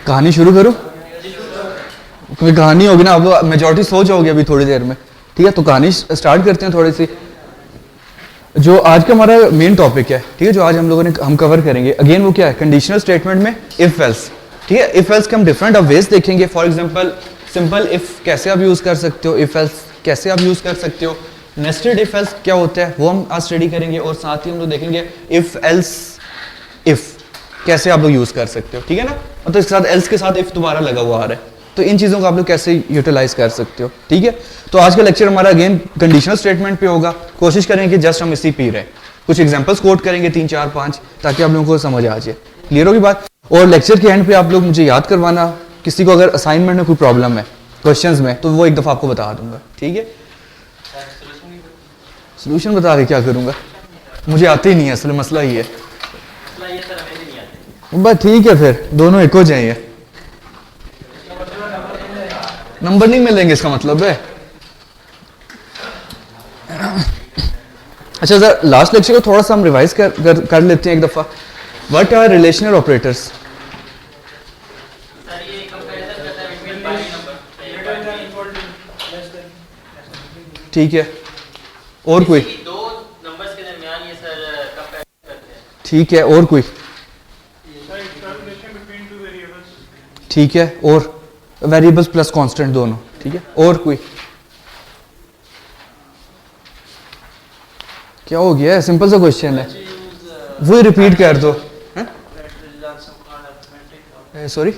कहानी शुरू करूं? कोई कहानी होगी ना, अब मेजॉरिटी सो जाओगे अभी थोड़ी देर में, ठीक है? तो कहानी स्टार्ट करते हैं थोड़ी सी। जो आज का हमारा मेन टॉपिक है, ठीक है, जो आज हम कवर करेंगे, अगेन वो क्या है? कंडीशनल स्टेटमेंट में इफ एल्स, ठीक है? इफ एल्स के हम डिफरेंट ऑफ वेज देखेंगे। फॉर एग्जांपल सिंपल इफ कैसे आप यूज कर सकते हो, इफ एल्स कैसे आप यूज कर सकते हो, नेस्टेड इफ एल्स क्या होता है वो हम आज स्टडी करेंगे, और साथ ही हम लोग देखेंगे इफ एल्स इफ कैसे आप लोग यूज कर सकते हो, ठीक है ना? मतलब इसके साथ एल्स के साथ इफ दोबारा लगा हुआ आ रहा है, तो इन चीज़ों को आप लोग कैसे यूटिलाइज कर सकते हो, ठीक है? तो आज का लेक्चर हमारा अगेन कंडीशनल स्टेटमेंट पे होगा। कोशिश करेंगे कि जस्ट हम इसी पी रहे हैं, कुछ एग्जांपल्स कोट करेंगे 3 4 5, ताकि आप लोगों को समझ आ जाए। क्लियर होगी बात? और लेक्चर के एंड पे आप लोग मुझे याद करवाना, किसी को अगर असाइनमेंट में कोई प्रॉब्लम है क्वेश्चंस में, तो वो एक दफ़ा आपको बता दूंगा, ठीक है? सोल्यूशन बता के क्या करूंगा, मुझे आते ही नहीं है, असल मसला ही है। बस ठीक है, फिर दोनों एक हो जाएंगे, नंबर नहीं मिलेंगे, इसका मतलब है। अच्छा सर, लास्ट लेक्चर को थोड़ा सा हम रिवाइज कर लेते हैं एक दफा। What are relational operators? ठीक है, और कोई? दो नंबर्स के दरमियान ये सर कंपेयर करते हैं। ठीक है, और कोई? ठीक है, और वेरिएबल्स प्लस कांस्टेंट दोनों, ठीक है, और कोई? क्या हो गया? सिंपल सा क्वेश्चन है, वो रिपीट कर दो। सॉरी,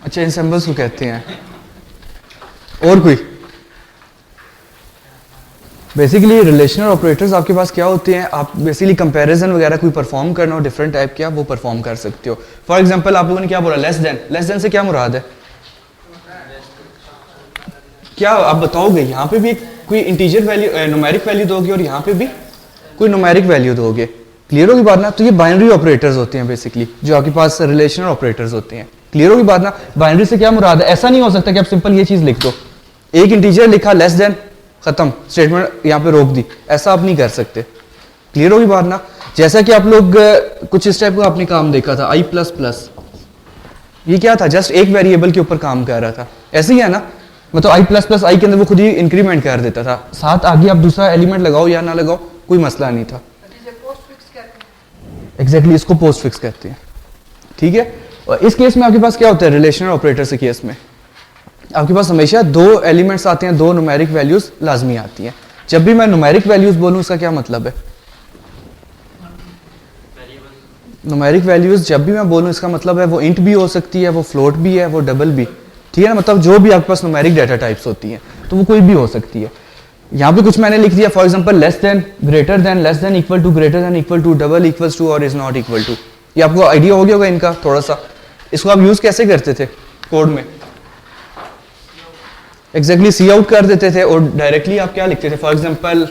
अच्छा इंसेम्बल्स को कहते हैं। और कोई? बेसिकली रिलेशनल ऑपरेटर्स आपके पास क्या होते हैं? आप बेसिकली कंपैरिजन वगैरह कोई परफॉर्म करना हो डिफरेंट टाइप के, आप वो परफॉर्म कर सकते हो। फॉर एग्जांपल आप लोगों ने क्या बोला? लेस देन से क्या मुराद है? क्या आप बताओगे? यहाँ पे भी कोई इंटीजर वैल्यू न्यूमेरिक वैल्यू दोगे, और यहाँ पे भी कोई न्यूमेरिक वैल्यू दोगे। क्लियर होगी बात ना? तो ये बाइनरी ऑपरेटर्स होते हैं बेसिकली, जो आपके पास रिलेशनल ऑपरेटर्स होते हैं। क्लियर होगी बात ना? बाइनरी से क्या मुराद है? ऐसा नहीं हो सकता कि आप सिंपल ये चीज लिख दो, एक इंटीजर लिखा लेस देन, खत्म, स्टेटमेंट यहाँ पे रोक दी, ऐसा आप नहीं कर सकते। क्लियर होगी बात ना? जैसा कि आप लोग कुछ इस टाइप का आपने काम देखा था, आई प्लस प्लस, ये क्या था? जस्ट एक वेरिएबल के ऊपर काम कर रहा था, ऐसे ही है ना? मतलब आई प्लस प्लस आई के अंदर वो खुद ही इंक्रीमेंट कर देता था, साथ आगे आप दूसरा एलिमेंट लगाओ या ना लगाओ कोई मसला नहीं था। एग्जैक्टली, इसको पोस्ट फिक्स कहते हैं, ठीक है? और इस केस में आपके पास क्या होता है? रिलेशनल ऑपरेटर के केस में आपके पास हमेशा दो एलिमेंट्स आते हैं, दो न्यूमेरिक वैल्यूज लाजमी आती हैं। जब भी मैं न्यूमेरिक वैल्यूज बोलूं, उसका क्या मतलब है? न्यूमेरिक वैल्यूज जब भी मैं बोलूं, इसका मतलब है वो इंट भी हो सकती है, वो फ्लोट भी है, वो डबल भी, ठीक है ना? मतलब जो भी आपके पास न्यूमेरिक डाटा टाइप्स होती हैं, तो वो कोई भी हो सकती है। यहाँ पे कुछ मैंने लिख दिया, for example less than, greater than, less than equal to, greater than equal to, double equals to, और इज नॉट इक्वल टू। ये आपको आइडिया हो गया होगा इनका थोड़ा सा। इसको आप यूज कैसे करते थे कोड में? एग्जैक्टली सी आउट कर देते थे, और डायरेक्टली आप क्या लिखते थे? फॉर एग्जांपल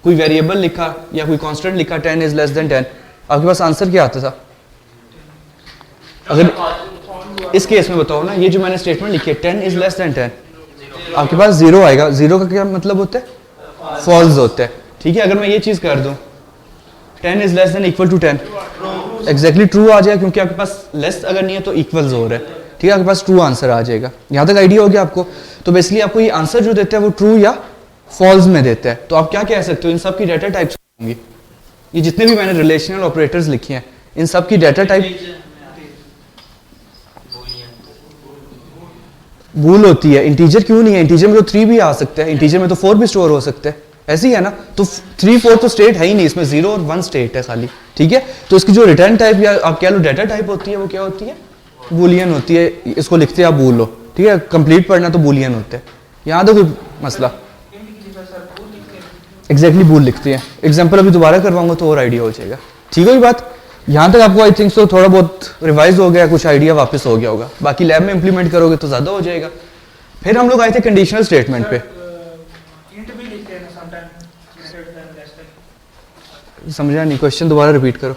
कोई वेरिएबल लिखा या कोई कांस्टेंट लिखा, 10 इज लेस देन 10, आपके पास आंसर क्या आता था? अगर इस केस में बताओ ना, ये जो मैंने स्टेटमेंट लिखी है 10 इज लेस देन 10, आपके पास जीरो आएगा। जीरो का क्या मतलब होता है? फॉल्स होता है, ठीक है? अगर मैं ये चीज कर दूं 10 is less than equal to 10, exactly true आ जाएगा, क्योंकि आपके पास लेस अगर नहीं है तो इक्वल्स हो रहा है, ठीक है? आपके पास ट्रू आंसर आ जाएगा। यहाँ तक आइडिया हो गया आपको? तो बेसिकली आपको ये आंसर जो देता है वो ट्रू या फॉल्स में देता है। तो आप क्या कह सकते हो? इन सब की डाटा टाइप्स होंगी, ये जितने भी मैंने रिलेशनल ऑपरेटर्स लिखे हैं, इन सब की डाटा टाइप बूल होती है। इंटीजर क्यों नहीं है? इंटीजर में तो 3 भी आ सकता है, इंटीजर में तो 4 भी स्टोर हो सकता है, ऐसे ही है ना? तो 3 4 तो स्टेट है ही नहीं, इसमें 0 और 1 स्टेट है खाली, ठीक है? तो इसकी जो रिटर्न टाइप या आप कह लो डाटा टाइप होती है, वो क्या होती है? बूलियन होती है। इसको लिखते हैं आप बूल लो, ठीक है? कंप्लीट पढ़ना तो बूलियन होता है। यहाँ तो कोई मसला? एग्जैक्टली बूल लिखते हैं। एग्जाम्पल अभी दोबारा करवाऊंगा तो और आइडिया हो जाएगा, ठीक है? बात यहाँ तक आपको आई थिंक सो थोड़ा बहुत रिवाइज हो गया, कुछ आइडिया वापस हो गया होगा। बाकी लैब में इंप्लीमेंट करोगे तो ज्यादा हो जाएगा। फिर हम लोग आए थे कंडीशनल स्टेटमेंट पे। समझा नहीं, क्वेश्चन दोबारा रिपीट करो।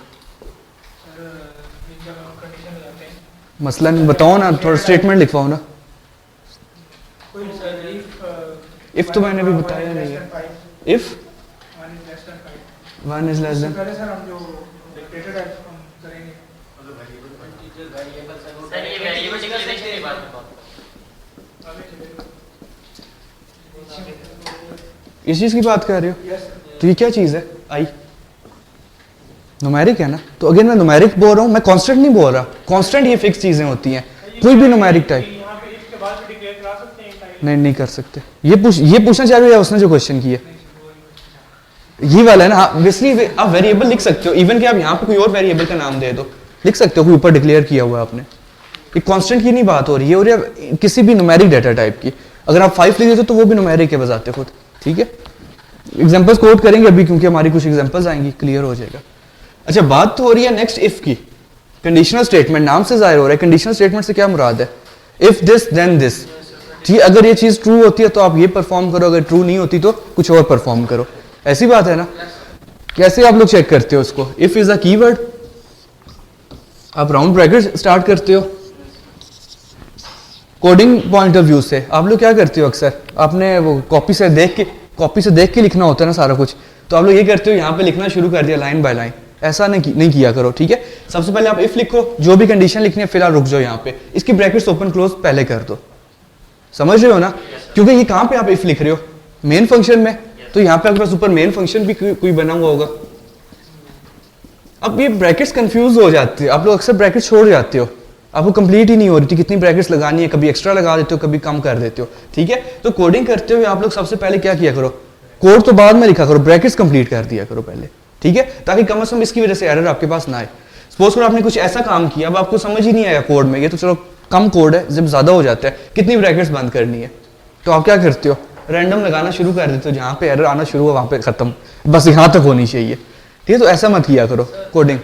मसला नहीं बताओ ना, थोड़ा स्टेटमेंट लिखवाओ ना। इफ तो मैंने भी बताया नहीं है। If 1 is less then, sir ये वेरिएबल डिक्लेरेशन की बात है। इस चीज़ की बात कर रहे हो? तो ये क्या चीज़ है? आई न्यूमेरिक है ना, तो अगेन मैं न्यूमेरिक बोल रहा हूँ, मैं कांस्टेंट नहीं बोल रहा। कांस्टेंट ये फिक्स चीज़ें होती हैं, कोई भी न्यूमेरिक टाइप नहीं कर सकते। ये पूछना चाह रहे हो या उसने जो क्वेश्चन किया ये वाला है ना? ऑब्वियसली आप वेरिएबल लिख सकते हो, इवन कि आप यहाँ पे कोई और वेरिएबल का नाम दे दो, लिख सकते हो, कोई ऊपर डिक्लेयर किया हुआ है आपने। ये कांस्टेंट की नहीं बात हो रही है, और ये किसी भी न्यूमेरिक डाटा टाइप की। अगर आप 5 लिख देते तो वो भी न्यूमेरिक है बजाते खुद, ठीक है? एग्जांपल्स कोट करेंगे अभी, क्योंकि हमारी कुछ एग्जांपल्स आएंगी, क्लियर हो जाएगा। अच्छा, बात तो हो रही है नेक्स्ट इफ की। कंडीशनल स्टेटमेंट नाम से जाहिर हो रहा है, कंडीशनल स्टेटमेंट से क्या मुराद है? If this then this. ठीक, अगर ये चीज ट्रू होती है तो आप ये परफॉर्म करो, अगर ट्रू नहीं होती तो कुछ और परफॉर्म करो। ऐसी बात है ना? कैसे आप लोग चेक करते हो उसको? इफ इज अ कीवर्ड, आप राउंड ब्रैकेट स्टार्ट करते हो। कोडिंग पॉइंट ऑफ व्यू से आप लोग क्या करते हो? अक्सर आपने वो कॉपी से देख के लिखना होता है ना सारा कुछ, तो आप लोग ये करते हो, यहाँ पे लिखना शुरू कर दिया लाइन बाय लाइन। ऐसा नहीं किया करो, ठीक है? सबसे पहले आप इफ लिखो, जो भी कंडीशन लिखनी है फिलहाल रुक जाओ यहाँ पे, इसकी ब्रैकेट्स ओपन क्लोज पहले कर दो। समझ रहे हो ना? क्योंकि ये कहाँ पे आप इफ लिख रहे हो? मेन फंक्शन में। तो यहाँ पे आपके पास ऊपर मेन फंक्शन भी कोई बना हुआ होगा। अब ये ब्रैकेट्स कंफ्यूज हो जाते हैं, आप लोग अक्सर ब्रैकेट छोड़ जाते हो, आपको कंप्लीट ही नहीं हो रही थी कितनी ब्रैकेट्स लगानी है, कभी एक्स्ट्रा लगा देते हो, कभी कम कर देते हो, ठीक है? तो कोडिंग करते हुए आप लोग सबसे पहले क्या किया करो? कोड तो बाद में लिखा करो, ब्रैकेट्स कंप्लीट कर दिया करो पहले, ठीक है? ताकि कम से कम इसकी वजह से एरर आपके पास ना आए। सपोज करो आपने कुछ ऐसा काम किया, अब आपको समझ ही नहीं आया कोड में, ये तो चलो कम कोड है, जब ज्यादा हो जाता है कितनी ब्रैकेट्स बंद करनी है, तो आप क्या करते हो? रैंडम लगाना शुरू कर देते हो, जहाँ पे एरर आना शुरू हुआ वहां पे खत्म, बस यहाँ तक होनी चाहिए, ठीक है? तो ऐसा मत किया करो कोडिंग।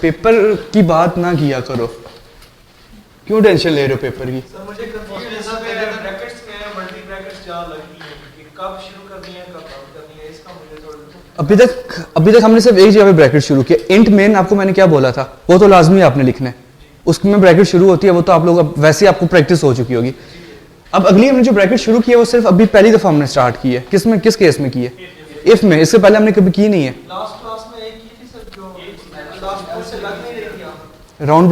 पेपर की बात ना किया करो, क्यों टेंशन ले रहे हो पेपर की? सर मुझे कंफ्यूजन है सर, मेरे ब्रैकेट्स में है, मल्टी ब्रैकेट्स क्या लगी है, कि कब शुरू करनी है, कब बंद करनी है, इसका मुझे थोड़ा। अभी तक हमने सिर्फ एक जगह पे ब्रैकेट शुरू किया। इंट मेन आपको मैंने क्या बोला था, वो तो लाजमी आपने लिखना है, उसमें ब्रैकेट शुरू होती है, वो तो आप लोग अब वैसे आपको प्रैक्टिस हो चुकी होगी। अब अगली हमने जो ब्रैकेट शुरू की है वो सिर्फ अभी पहली दफा हमने स्टार्ट की है। किस केस में की है? इफ में। इससे पहले हमने कभी की नहीं है। लास्ट क्लास में एक की थी सर, जो लास्ट कोर्स से लग नहीं रही थी आप। राउंड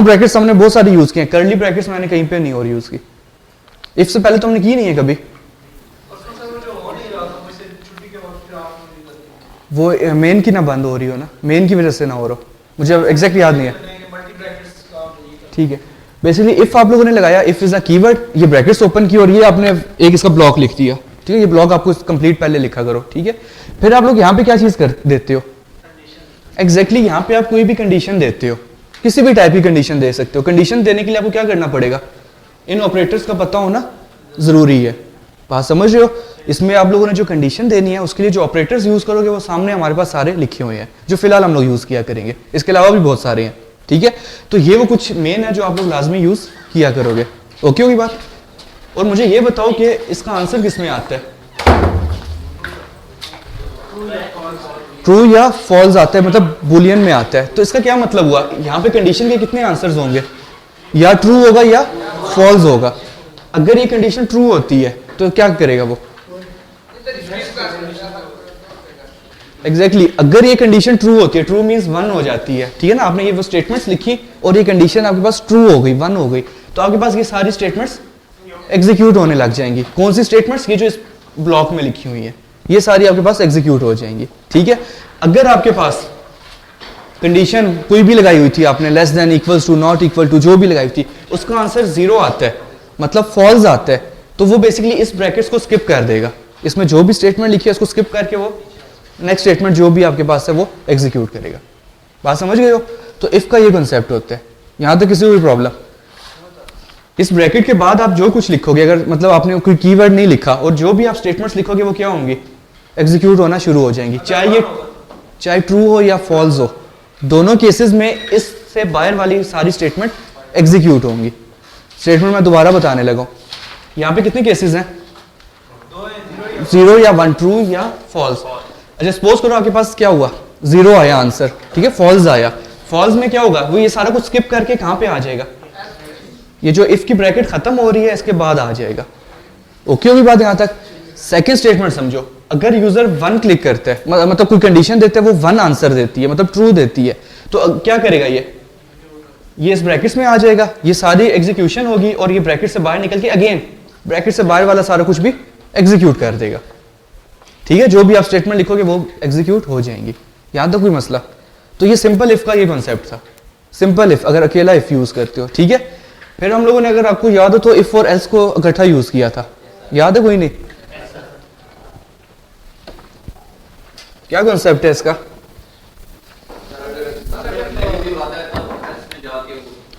ब्रैकेट्स हमने बहुत सारी यूज किए हैं, कर्ली ब्रैकेट्स मैंने कहीं पे नहीं और यूज की। इफ से पहले तो हमने की नहीं है कभी। उसमें सर वो जो हो नहीं रहा था, मुझसे छुट्टी के वक्त फिर आपने दिक्कत की। वो मेन की ना बंद हो रही हो ना, मेन की वजह से ना हो रहा हो, मुझे एग्जैक्ट याद नहीं है, मल्टी ब्रैकेट्स का नहीं था। ठीक है? बेसिकली इफ आप लोगों ने लगाया, इफ इज अ कीवर्ड, ये ब्रैकेट्स ओपन की और ये आपने एक इसका ब्लॉक लिख दिया, ठीक है? ये ब्लॉक आपको कंप्लीट पहले लिखा करो, ठीक है? फिर आप लोग यहाँ पे क्या चीज कर देते हो? एग्जैक्टली यहाँ पे आप कोई भी कंडीशन देते हो, किसी भी टाइप की कंडीशन दे सकते हो। कंडीशन देने के लिए आपको क्या करना पड़ेगा? इन ऑपरेटर्स का पता होना जरूरी है। बात समझ रहे हो? इसमें आप लोगों ने जो कंडीशन देनी है उसके लिए जो ऑपरेटर्स यूज करोगे वो सामने हमारे पास सारे लिखे हुए हैं, जो फिलहाल हम लोग यूज किया करेंगे। इसके अलावा भी बहुत सारे हैं, ठीक है? तो ये वो कुछ मेन है जो आप लोग लाजमी यूज किया करोगे। ओके होगी बात? और मुझे ये बताओ कि इसका आंसर किस में आता है? ट्रू या फॉल्स आता है, मतलब बुलियन में आता है। तो इसका क्या मतलब हुआ? यहाँ पे कंडीशन के कितने आंसर्स होंगे? या ट्रू होगा या फॉल्स होगा। अगर ये कंडीशन ट्रू होती है तो क्या करेगा वो? एग्जैक्टली अगर ये कंडीशन ट्रू होती है, ट्रू मींस 1 हो जाती है, ठीक है ना? आपने ये वो स्टेटमेंट्स लिखी और ये कंडीशन आपके पास ट्रू हो गई, 1 हो गई, तो आपके पास ये सारी स्टेटमेंट्स एग्जीक्यूट होने लग जाएंगी। कौन सी स्टेटमेंट्स? ये जो इस ब्लॉक में लिखी हुई है, ये सारी आपके पास एग्जीक्यूट हो जाएंगी, ठीक है? अगर आपके पास कंडीशन कोई भी लगाई हुई थी आपने, less than, equals to, not equal to, जो भी लगाई हुई थी, उसका आंसर 0 आता है, मतलब फॉल्स आता है, तो वो बेसिकली इस ब्रैकेट्स को स्किप कर देगा। इसमें जो भी स्टेटमेंट लिखी है उसको स्किप करके वो नेक्स्ट स्टेटमेंट जो भी आपके पास है वो एग्जीक्यूट करेगा। बात समझ गए हो? तो इफ का ये कॉन्सेप्ट होता है। यहां तक किसी को भी प्रॉब्लम? इस ब्रैकेट के बाद आप जो कुछ लिखोगे, अगर मतलब आपने कोई कीवर्ड नहीं लिखा और जो भी आप स्टेटमेंट्स लिखोगे वो क्या होंगी? एग्जीक्यूट होना शुरू हो जाएंगी, चाहे ट्रू हो या फॉल्स हो। दोनों केसेस में इससे बाहर वाली सारी स्टेटमेंट एग्जीक्यूट होंगी। स्टेटमेंट मैं दोबारा बताने लगा। यहाँ पे कितने केसेस हैं? 0 या 1, ट्रू या फॉल्स। अच्छा सपोज करो आपके पास क्या हुआ? 0 आया आंसर, ठीक है? फॉल्स आया। फॉल्स में क्या होगा? वो ये सारा कुछ स्किप करके कहाँ पे आ जाएगा? ये जो इफ की ब्रैकेट खत्म हो रही है इसके बाद आ जाएगा। ओके होगी बात यहाँ तक? सेकंड स्टेटमेंट समझो। अगर यूजर 1 क्लिक करता है, मतलब कोई कंडीशन देता है, वो 1 आंसर देती है, मतलब ट्रू देती है, तो क्या करेगा ये इस ब्रैकेट्स में आ जाएगा, ये सारी एग्जीक्यूशन होगी और ये ब्रैकेट से बाहर निकल के अगेन ब्रैकेट से बाहर वाला सारा कुछ भी एग्जीक्यूट कर देगा। ठीक है, जो भी आप स्टेटमेंट लिखोगे वो एग्जीक्यूट हो जाएंगी। यहां तक कोई मसला? तो ये सिंपल इफ का ये कॉन्सेप्ट था, सिंपल इफ, अगर अकेला इफ यूज करते हो। ठीक है, फिर हम लोगों ने, अगर आपको याद हो तो इफ और एल्स को इकट्ठा यूज किया था, याद है कोई नहीं? क्या कॉन्सेप्ट है इसका?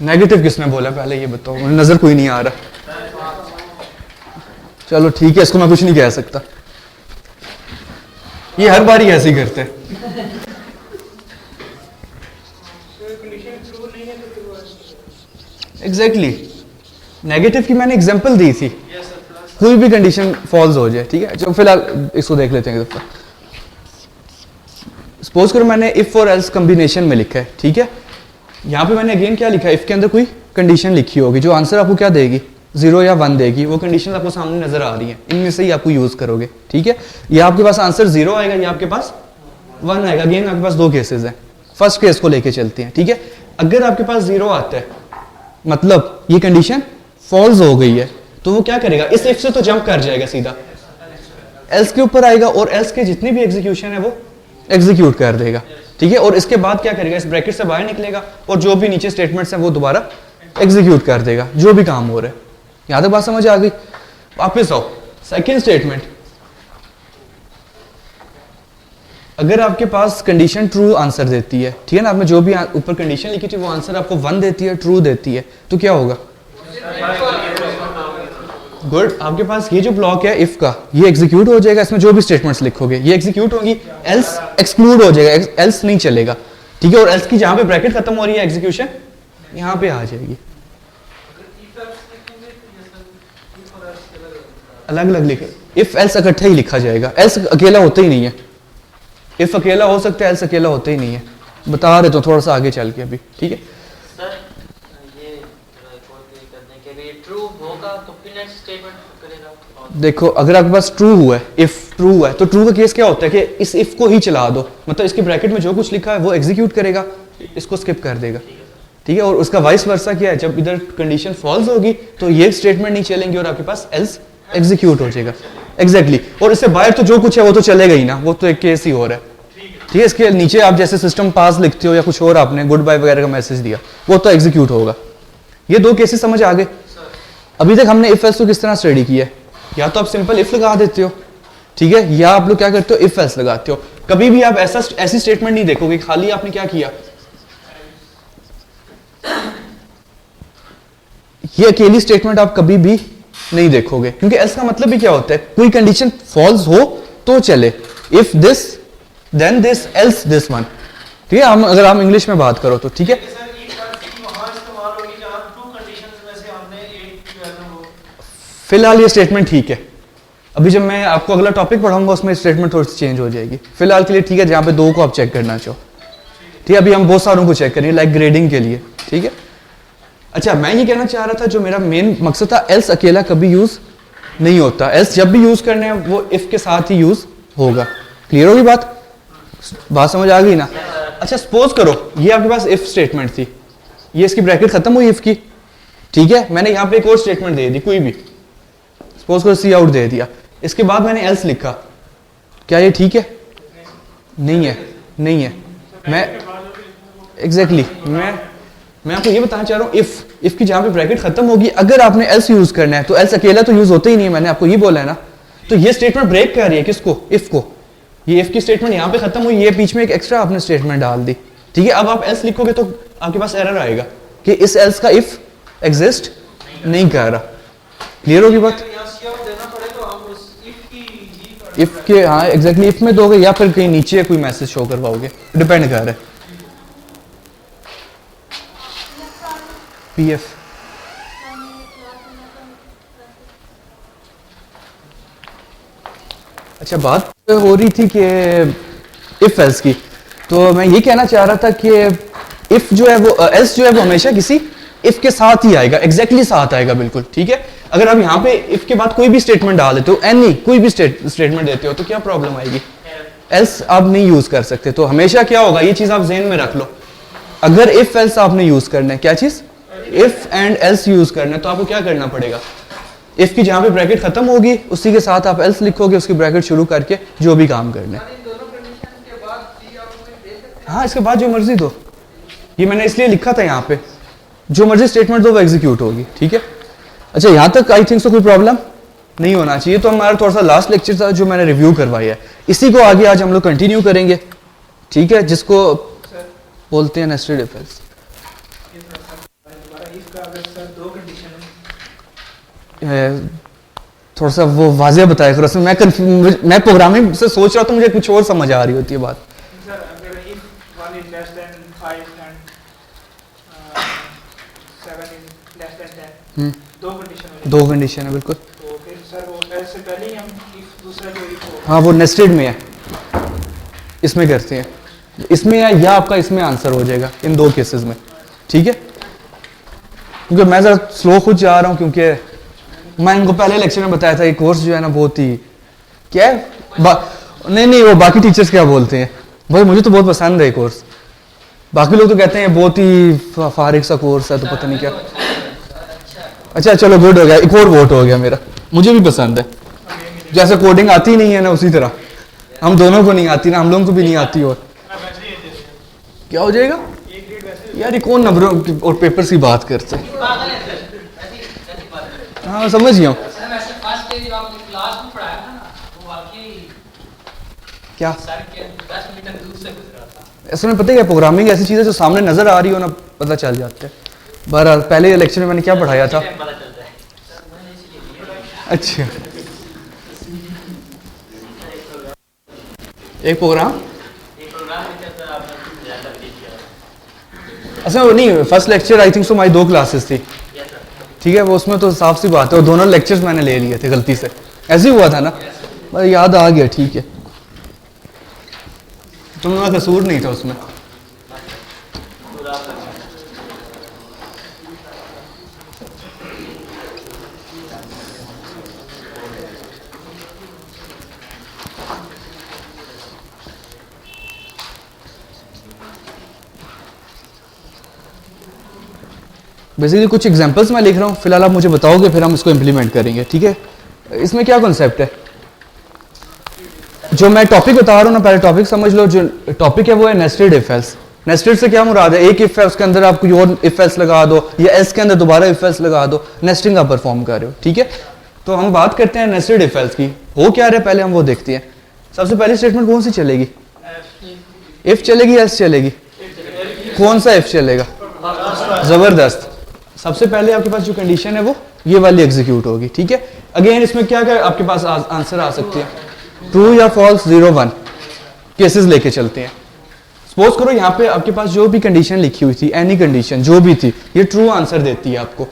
नेगेटिव किसने बोला पहले ये बताओ, मुझे नजर कोई नहीं आ रहा। चलो ठीक है, इसको मैं कुछ नहीं कह सकता, ये हर बार ही ऐसे ही करते हैं। एग्जैक्टली, नेगेटिव की मैंने एग्जांपल दी थी, कोई भी कंडीशन फॉल्स हो जाए। ठीक है, चलो फिलहाल इसको देख लेते हैं। सपोज करो मैंने इफ और एल्स कॉम्बिनेशन में लिखा है। ठीक है, यहाँ पे मैंने अगेन क्या लिखा है, इफ के अंदर कोई कंडीशन लिखी होगी जो आंसर आपको क्या देगी, 0 या 1 देगी। वो कंडीशन आपको सामने नजर आ रही है, इनमें से ही आपको यूज करोगे। ठीक है, या आपके पास आंसर 0 आएगा या आपके पास 1 आएगा। अगेन आपके पास 2 केसेस हैं, फर्स्ट केस को लेके चलते हैं। ठीक है, अगर आपके पास 0 आता है मतलब ये कंडीशन फॉल्स हो गई है, तो वो क्या करेगा, इस इफ से तो जंप कर जाएगा, सीधा एल्स के ऊपर आएगा और एल्स के जितनी भी एग्जीक्यूशन है वो एग्जीक्यूट कर देगा। ठीक है, और इसके बाद क्या करेगा, इस ब्रैकेट से बाहर निकलेगा और जो भी नीचे स्टेटमेंट्स हैं वो दोबारा एग्जीक्यूट कर देगा, जो भी काम हो रहा है। यहां तक बात समझ आ गई? वापस आओ, सेकंड स्टेटमेंट, अगर आपके पास कंडीशन ट्रू आंसर देती है, ठीक है ना, आपने जो भी ऊपर कंडीशन लिखी थी वो आंसर आपको 1 देती है, ट्रू देती है, तो क्या होगा? गुड, आपके पास ये जो ब्लॉक है इफ का, ये एग्जीक्यूट हो जाएगा, इसमें जो भी स्टेटमेंट्स लिखोगे ये एग्जीक्यूट होगी, एल्स एक्सक्लूड हो जाएगा, एल्स नहीं चलेगा। ठीक है, और एल्स की जहां पे ब्रैकेट खत्म हो रही है एग्जीक्यूशन यहां पे आ जाएगी। अलग अलग लिखे, इफ एल्स इकट्ठा ही लिखा जाएगा, एल्स अकेला होता ही नहीं है। इफ अकेला हो सकता है, एल्स अकेला होता ही नहीं है। बता रहे तो थोड़ा सा आगे चल के अभी। ठीक है सर, ये ट्रू होगा तो फिर नेक्स्ट स्टेटमेंट करेगा। देखो, अगर आपके पास ट्रू हुआ है, इफ ट्रू है, तो ट्रू का केस क्या होता है कि इस इफ को ही चला दो, मतलब इसके ब्रैकेट में जो कुछ लिखा है वो एग्जीक्यूट करेगा, इसको स्किप कर देगा। ठीक है, और उसका वाइस वर्सा क्या है, जब इधर कंडीशन फॉल्स होगी तो ये स्टेटमेंट नहीं चलेंगे और आपके पास एल्स एग्जीक्यूट हो जाएगा। एग्जैक्टली, और इससे बाहर तो जो कुछ है वो तो चलेगा ही ना, वो तो एक केस ही हो रहा है। ठीक है, इसके नीचे आप जैसे सिस्टम पास लिखते हो या कुछ और आपने गुड बाय वगैरह का मैसेज दिया, वो तो एग्जीक्यूट होगा। ये 2 केसेस समझ आ गए? अभी तक हमने इफ एल्स को किस तरह स्टडी किया है, या तो आप सिंपल इफ लगा देते हो, ठीक है, या आप लोग क्या करते हो, इफ एल्स लगाते हो। कभी भी आप ऐसी स्टेटमेंट नहीं देखोगे खाली आपने क्या किया, ये अकेली स्टेटमेंट आप कभी भी नहीं देखोगे, क्योंकि एल्स का मतलब भी क्या होता है, कोई कंडीशन फॉल्स हो तो चले, if this then this else this one. ठीक है, हम अगर हम इंग्लिश में बात करो तो ठीक है, फिलहाल ये स्टेटमेंट ठीक है। अभी जब मैं आपको अगला टॉपिक पढ़ाऊंगा उसमें स्टेटमेंट थोड़ी सी चेंज हो जाएगी। फिलहाल के लिए ठीक है, जहां पे 2 को आप चेक करना चाहो। ठीक है, अभी हम बहुत सारों को चेक करेंगे लाइक ग्रेडिंग के लिए। ठीक है, अच्छा, मैं ये कहना चाह रहा था, जो मेरा मेन मकसद था, एल्स अकेला कभी यूज नहीं होता, एल्स जब भी यूज करने हैं वो इफ के साथ ही यूज होगा। क्लियर होगी बात? बात समझ आ गई ना? अच्छा, सपोज करो ये आपके पास इफ स्टेटमेंट थी, ये इसकी ब्रैकेट खत्म हुई इफ की। ठीक है, मैंने यहाँ पे एक और स्टेटमेंट दे दी, कोई भी, सपोज करो सी आउट दे दिया, इसके बाद मैंने एल्स लिखा, क्या ये ठीक है? नहीं है, नहीं है। मैं एग्जैक्टली मैं आपको ये बताना चाह रहा हूँ, इफ की जहां पे ब्रैकेट खत्म होगी, अगर आपने एल्स यूज करना है तो एल्स अकेला तो यूज होता ही नहीं है, मैंने आपको ये बोला है ना। तो ये स्टेटमेंट ब्रेक कर रही है किसको? इफ को। ये इफ की स्टेटमेंट यहाँ पे खत्म हुई, ये बीच में एक एक्स्ट्रा आपने स्टेटमेंट डाल दी। ठीक है, अब आप एल्स लिखोगे तो आपके पास एरर आएगा कि इस एल्स का इफ एग्जिस्ट नहीं कर रहा। क्लियर होगी बात? इफ के, हाँ एग्जैक्टली, इफ में दोगे या फिर कहीं नीचे कोई मैसेज शो करवाओगे, डिपेंड कर रहा है। पीएफ अच्छा, बात हो रही थी कि इफ एल्स की, तो मैं ये कहना चाह रहा था कि इफ जो है वो एल्स जो है वो हमेशा किसी इफ के साथ ही आएगा, एग्जैक्टली साथ आएगा बिल्कुल। ठीक है, अगर आप यहाँ पे इफ के बाद कोई भी स्टेटमेंट डाल देते हो, एनी कोई भी स्टेटमेंट देते हो, तो क्या प्रॉब्लम आएगी? एल्स आप नहीं यूज कर सकते। तो हमेशा क्या होगा, ये चीज आप ज़हन में रख लो, अगर इफ एल्स आपने यूज करना है, क्या चीज, इफ एंड एल्स यूज करना है, तो आपको क्या करना पड़ेगा, इफ की जहां पे ब्रैकेट खत्म होगी उसी के साथ आप एल्स लिखोगे, उसकी ब्रैकेट शुरू करके जो भी काम करना है। हाँ, इसके बाद जो मर्जी दो, ये मैंने इसलिए लिखा था यहाँ पे, जो मर्जी स्टेटमेंट दो वो एग्जीक्यूट होगी, ठीक है। अच्छा, यहाँ तक आई थिंक सो कोई प्रॉब्लम नहीं होना चाहिए। तो हमारा थोड़ा सा लास्ट लेक्चर था जो मैंने रिव्यू करवाया है, इसी को आगे आज हम लोग कंटिन्यू करेंगे, ठीक है, जिसको बोलते हैं नेस्टेड इफ एल्स। थोड़ा सा वो वाज़ेह बताया करो, मैं प्रोग्रामिंग से सोच रहा था, मुझे कुछ और समझ आ रही होती है बात। सर, अगर if 1 is less than 5 and 7 is less than 10, दो कंडीशन है। दो कंडीशन है, बिल्कुल। तो फिर सर वो ऐसे पहले ही हम if दूसरा जो if हो, हाँ, वो नेस्टेड में है, इसमें करते हैं, इसमें है या आपका इसमें आंसर हो जाएगा इन दो केसेस में, ठीक है। क्योंकि मैं ज़रा स्लो खुद जा रहा हूँ, क्योंकि मैं इनको पहले लेक्चर में बताया था, ये कोर्स जो है ना बहुत ही क्या है, नहीं वो बाकी टीचर्स क्या बोलते हैं, भाई मुझे तो बहुत पसंद है ये कोर्स, बाकी लोग तो कहते हैं बहुत ही फारिग सा कोर्स है, तो पता नहीं क्या। अच्छा चलो, गुड हो गया, एक और वोट हो गया मेरा, मुझे भी पसंद है। जैसे कोडिंग आती नहीं है ना, उसी तरह हम दोनों को नहीं आती ना, हम लोगों को भी नहीं आती। और क्या हो जाएगा यार, ये कौन नंबरों और पेपर्स की बात करते हैं? हाँ, समझ गया हूँ। क्या ऐसे में पता है क्या, प्रोग्रामिंग ऐसी चीज़ है जो सामने नजर आ रही हो ना, पता चल जाता है। बहरहाल पहले लेक्चर में मैंने क्या पढ़ाया था? अच्छा, एक प्रोग्राम अच्छा, वो नहीं, first lecture I think so हमारी 2 क्लासेस थी, ठीक है, वो उसमें तो साफ सी बात है, वो दोनों लेक्चर्स मैंने ले लिए थे गलती से, ऐसे ही हुआ था ना, बस याद आ गया, ठीक है, तुम लोगों का कसूर नहीं था उसमें। बेसिकली कुछ एग्जांपल्स मैं लिख रहा हूँ, फिलहाल आप मुझे बताओगे, फिर हम इसको इम्प्लीमेंट करेंगे, ठीक है। इसमें क्या कॉन्सेप्ट है, जो मैं टॉपिक बता रहा हूँ ना, पहले टॉपिक समझ लो। जो टॉपिक है वो है नेस्टेड इफ एल्स। नेस्टेड से क्या मुराद है, एक इफ है, उसके अंदर आप कोई और इफ एल्स लगा दो, या एल्स के अंदर दोबारा इफ एल्स लगा दो, नेस्टिंग आप परफॉर्म कर रहे हो, ठीक है। तो हम बात करते हैं नेस्टेड इफ एल्स की, हो क्या रहा है पहले हम वो देखते हैं। सबसे पहली स्टेटमेंट कौन सी चलेगी, इफ चलेगी, एल्स चलेगी, कौन सा इफ चलेगा, जबरदस्त। सबसे पहले आपके पास जो कंडीशन है वो ये वाली एग्जीक्यूट होगी, ठीक है। अगेन इसमें क्या क्या आपके पास आंसर आ सकते हैं, ट्रू या फॉल्स, 0 1 केसेस लेके चलते हैं। सपोज करो यहाँ पे आपके पास जो भी कंडीशन लिखी हुई थी, एनी कंडीशन जो भी थी, ये ट्रू आंसर देती है आपको।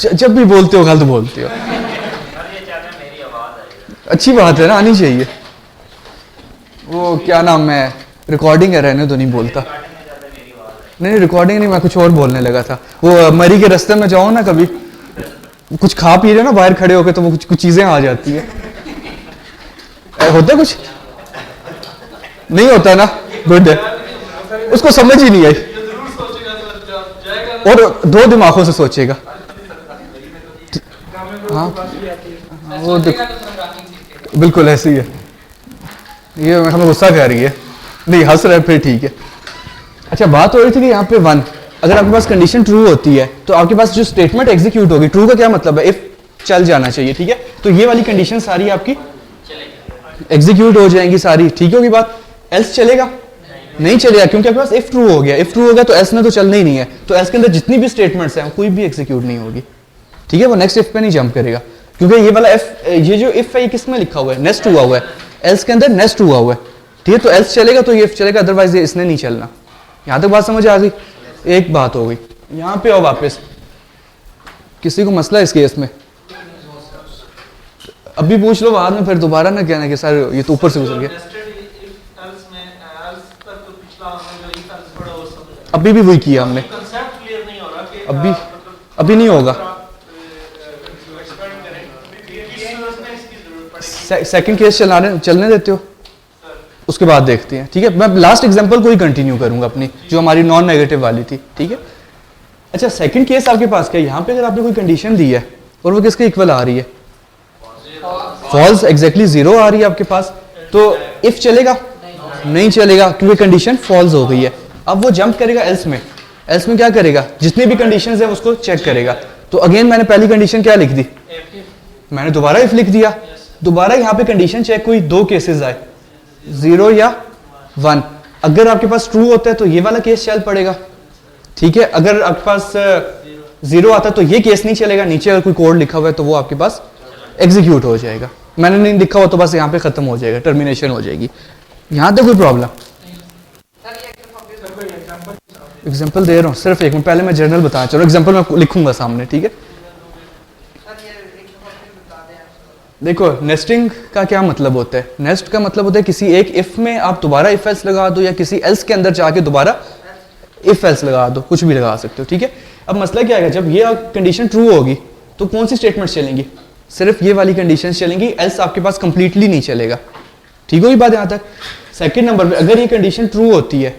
जब भी बोलते हो गलत बोलते हो, अच्छी बात है ना, आनी चाहिए। वो क्या नाम है, रिकॉर्डिंग है, रहने तो नहीं बोलता, नहीं रिकॉर्डिंग नहीं, मैं कुछ और बोलने लगा था। वो मरी के रास्ते में जाओ ना, कभी कुछ खा पी रहे ना बाहर खड़े होके, तो वो कुछ चीजें आ जाती है, होता कुछ नहीं होता ना, गुड है, उसको समझ ही नहीं आई, और 2 दिमागों से सोचेगा। हाँ, वो बिल्कुल ऐसे ही है, ये हमें गुस्सा कर रही है, नहीं हंस रहे, फिर ठीक है। अच्छा, बात हो रही थी कि यहाँ पे 1, अगर आपके पास कंडीशन ट्रू होती है तो आपके पास जो स्टेटमेंट एग्जीक्यूट होगी, ट्रू का क्या मतलब है, इफ चल जाना चाहिए, ठीक है। तो ये वाली कंडीशन सारी आपकी एग्जीक्यूट हो जाएंगी सारी, ठीक होगी बात। एल्स चलेगा, नहीं चलेगा, क्योंकि आपके पास इफ ट्रू हो गया, इफ ट्रू हो गया तो एल्स में तो चलना ही नहीं है, तो एल्स के अंदर जितनी भी स्टेटमेंट्स हैं कोई भी एग्जीक्यूट नहीं होगी, ठीक है। वो नेक्स्ट इफ पे नहीं जंप करेगा, क्योंकि ये वाला इफ, ये जो इफ है ये किस में लिखा हुआ है, नेस्ट हुआ हुआ है, एल्स के अंदर नेस्ट हुआ हुआ है, ठीक है। तो एल्स चलेगा तो ये इफ चलेगा, अदरवाइज ये इसने नहीं चलना। यहाँ तक बात समझ आ गई, एक बात हो गई। यहाँ पे आओ वापस, किसी को मसला है इस केस में, अभी पूछ लो, बाद में फिर दोबारा ना कहना कि सर ये तो ऊपर से गुजर गया। अभी भी वही किया हमने, कंसेप्ट क्लियर नहीं हो रहा कि अभी मतलब अभी नहीं होगा। एक्सपेंड करें किस सूरत में इसकी जरूरत पड़ेगी सेकंड केस चलने देते हो, उसके बाद देखते हैं, ठीक है। मैं लास्ट एग्जांपल को ही कंटिन्यू करूंगा अपनी, जो हमारी नॉन नेगेटिव वाली थी, ठीक है। अच्छा, सेकंड केस आपके पास क्या है, यहाँ पे अगर आपने कोई कंडीशन दी है और वो किसके इक्वल आ रही है, फॉल्स, एग्जैक्टली जीरो आ रही है आपके पास, तो इफ चलेगा नहीं चलेगा, क्योंकि कंडीशन फॉल्स हो गई है। अब वो जंप करेगा एल्स में, एल्स में क्या करेगा, जितनी भी कंडीशंस है उसको चेक करेगा। तो अगेन मैंने पहली कंडीशन क्या लिख दी, मैंने दोबारा इफ लिख दिया, दोबारा यहाँ पे कंडीशन चेक हुई, दो केसेस आए, 0 या 1। अगर आपके पास ट्रू होता है तो ये वाला केस चल पड़ेगा, ठीक है। अगर आपके पास 0 आता है तो ये केस नहीं चलेगा, नीचे अगर कोई कोड लिखा हुआ है तो वो आपके पास एग्जीक्यूट हो जाएगा। मैंने नहीं लिखा हुआ तो बस यहाँ पे खत्म हो जाएगा, टर्मिनेशन हो जाएगी। यहाँ तक कोई प्रॉब्लम? एग्जाम्पल दे रहा हूँ सिर्फ एक मिनट, पहले मैं जनरल बताना चाह रहा हूँ, एग्जाम्पल मैं लिखूंगा सामने, ठीक है। देखो नेस्टिंग का क्या मतलब होता है, नेस्ट का मतलब होता है किसी एक इफ में आप दोबारा इफ एल्स लगा दो, या किसी एल्स के अंदर जाके दोबारा इफ एल्स लगा दो, कुछ भी लगा सकते हो, ठीक है। अब मसला क्या है, जब ये कंडीशन ट्रू होगी तो कौन सी स्टेटमेंट चलेंगी, सिर्फ ये वाली कंडीशन चलेंगी, एल्स आपके पास कंप्लीटली नहीं चलेगा, ठीक होगी बात यहाँ तक। सेकंड नंबर पे अगर ये कंडीशन ट्रू होती है,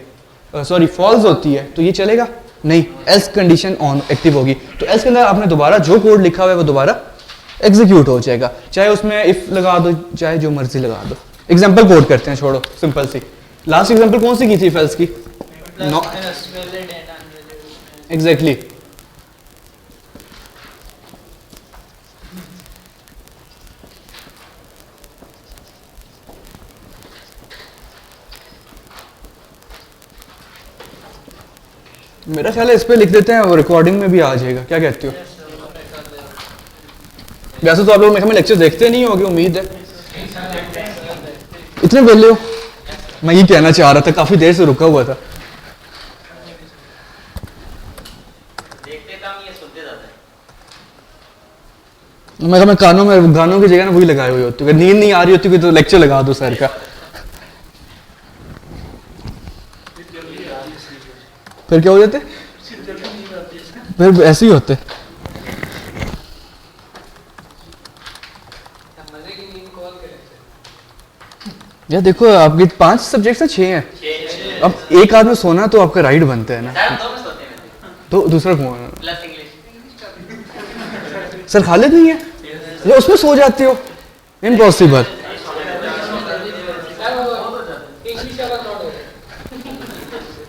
सॉरी फॉल्स होती है, तो ये चलेगा नहीं, एल्स कंडीशन ऑन एक्टिव होगी, तो एल्स के अंदर आपने दोबारा जो कोड लिखा हुआ है वो दोबारा एग्जीक्यूट हो जाएगा, चाहे उसमें इफ लगा दो चाहे जो मर्जी लगा दो। एग्जांपल कोड करते हैं, छोड़ो सिंपल सी। लास्ट एग्जांपल कौन सी की थी फेल्स की? एग्जैक्टली मेरा ख्याल है इस पे लिख देते हैं और रिकॉर्डिंग में भी आ जाएगा, क्या कहते हो? वैसे तो आप लोग मेरे लेक्चर देखते नहीं होगे, उम्मीद है। इतने वेले हो? मैं ये कहना चाह रहा था, काफी देर से रुका हुआ था। देखते कम ये सुनते ज्यादा है। मैं कानों में गानों की जगह ना वही लगाए हुए होती है, नींद नहीं आ रही होती तो लेक्चर लगा दो सर का। फिर क्या हो जाते, फिर ऐसे ही होते। यार देखो आपकी 5 सब्जेक्ट से 6 हैं, अब एक आदमी सोना तो आपका राइट बनता है ना, सर दो में सोते हैं तो दूसरा कौन है? Plus English. सर खालिद नहीं है या उसमें सो जाते हो? इम्पॉसिबल।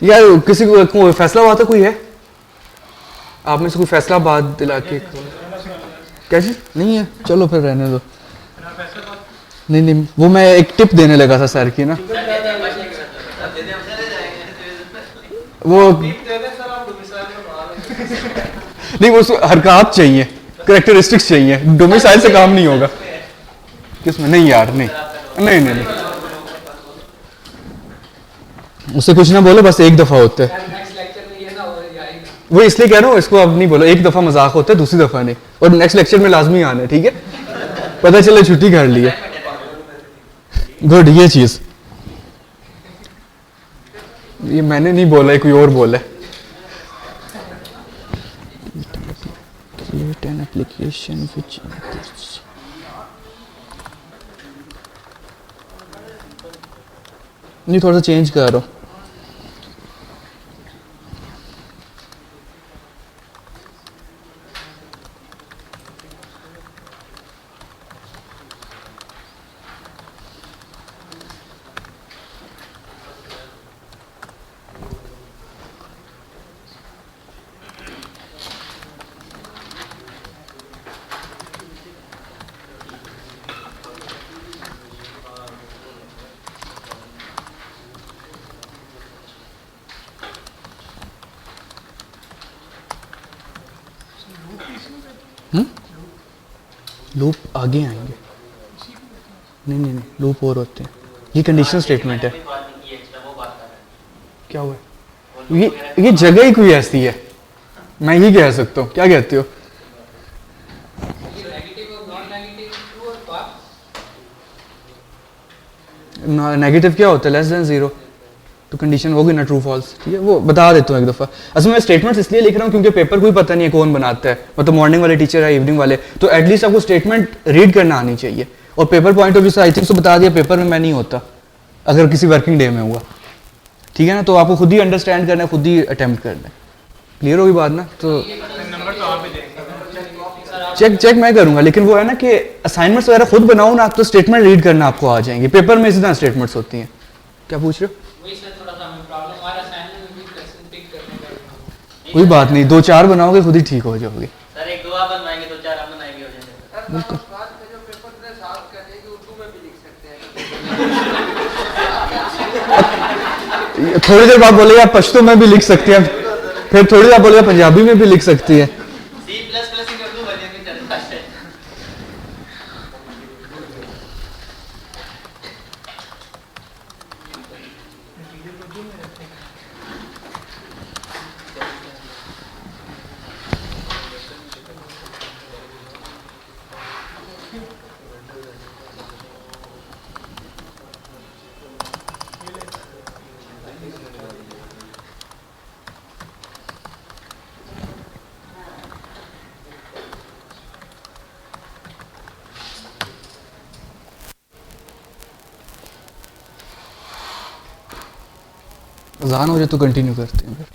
यार किसी को फैसलाबाद का कोई है आप में से, कोई फैसलाबाद दिला के क्या चीज नहीं है? चलो फिर रहने दो। नहीं नहीं, वो मैं एक टिप देने लगा था सर की ना, वो नहीं, वो हरकत चाहिए, करेक्टरिस्टिक्स चाहिए, डोमिसाइल से काम नहीं होगा। किसमें? नहीं यार, नहीं नहीं नहीं, नहीं। उससे कुछ ना बोलो, बस एक दफा होता है। वो इसलिए कह रहा हूँ, इसको अब नहीं बोलो, एक दफा मजाक होता है, दूसरी दफा नहीं, और नेक्स्ट लेक्चर में लाजमी आना है, ठीक है? पता चले छुट्टी कर ली है। गुड, ये चीज ये मैंने नहीं बोला, कोई और बोला है। Create an application which नहीं, थोड़ा सा चेंज करो। लूप आगे आएंगे, नहीं नहीं नहीं, लूप और होते हैं, ये कंडीशनल स्टेटमेंट है। क्या हुआ? ये जगह ही कोई ऐसी है, मैं ही कह सकता हूँ, क्या कहते हो? नेगेटिव क्या होता है? Less than 0। तो कंडीशन होगी ना ट्रू फॉल्स, ठीक है, वो बता देता हूँ एक दफ़ा। असल में मैं स्टेटमेंट्स इसलिए लिख रहा हूँ क्योंकि पेपर कोई पता नहीं है कौन बनाता है, मतलब मॉर्निंग वाले टीचर है, इवनिंग वाले, तो एटलीस्ट आपको स्टेटमेंट रीड करना आनी चाहिए। और पेपर पॉइंट ऑफ व्यू से आई थिंक तो बता दिया, पेपर में मैं नहीं होता अगर किसी वर्किंग डे में हुआ, ठीक है ना, तो आपको खुद ही अंडरस्टैंड करना है, खुद ही अटैम्प्ट करना है। क्लियर होगी बात ना? तो नंबर तो आप ही देंगे। चेक मैं करूंगा, लेकिन वो है ना कि असाइनमेंट्स वगैरह खुद बनाओ ना, तो स्टेटमेंट रीड करना आपको आ जाएंगे। पेपर में इसी तरह स्टेटमेंट्स होती हैं। क्या पूछ रहे हो? वही सर थोड़ा सा हमें प्रॉब्लम हमारा असाइनमेंट में भी क्वेश्चन पिक करने का। कोई बात नहीं, 2-4 बनाओगे खुद ही ठीक हो जाओगे। सर एक 2 आप बनवाएंगे, 2-4 हम बनाएंगे, हो जाएगा। बिल्कुल। थोड़ी देर बाद बोले आप पश्तो में भी लिख सकते हैं, फिर थोड़ी देर बोले पंजाबी में भी लिख सकती है। C++ की उर्दू वर्जन में चलता है। अज़ान हो जाए तो कंटिन्यू करते हैं फिर।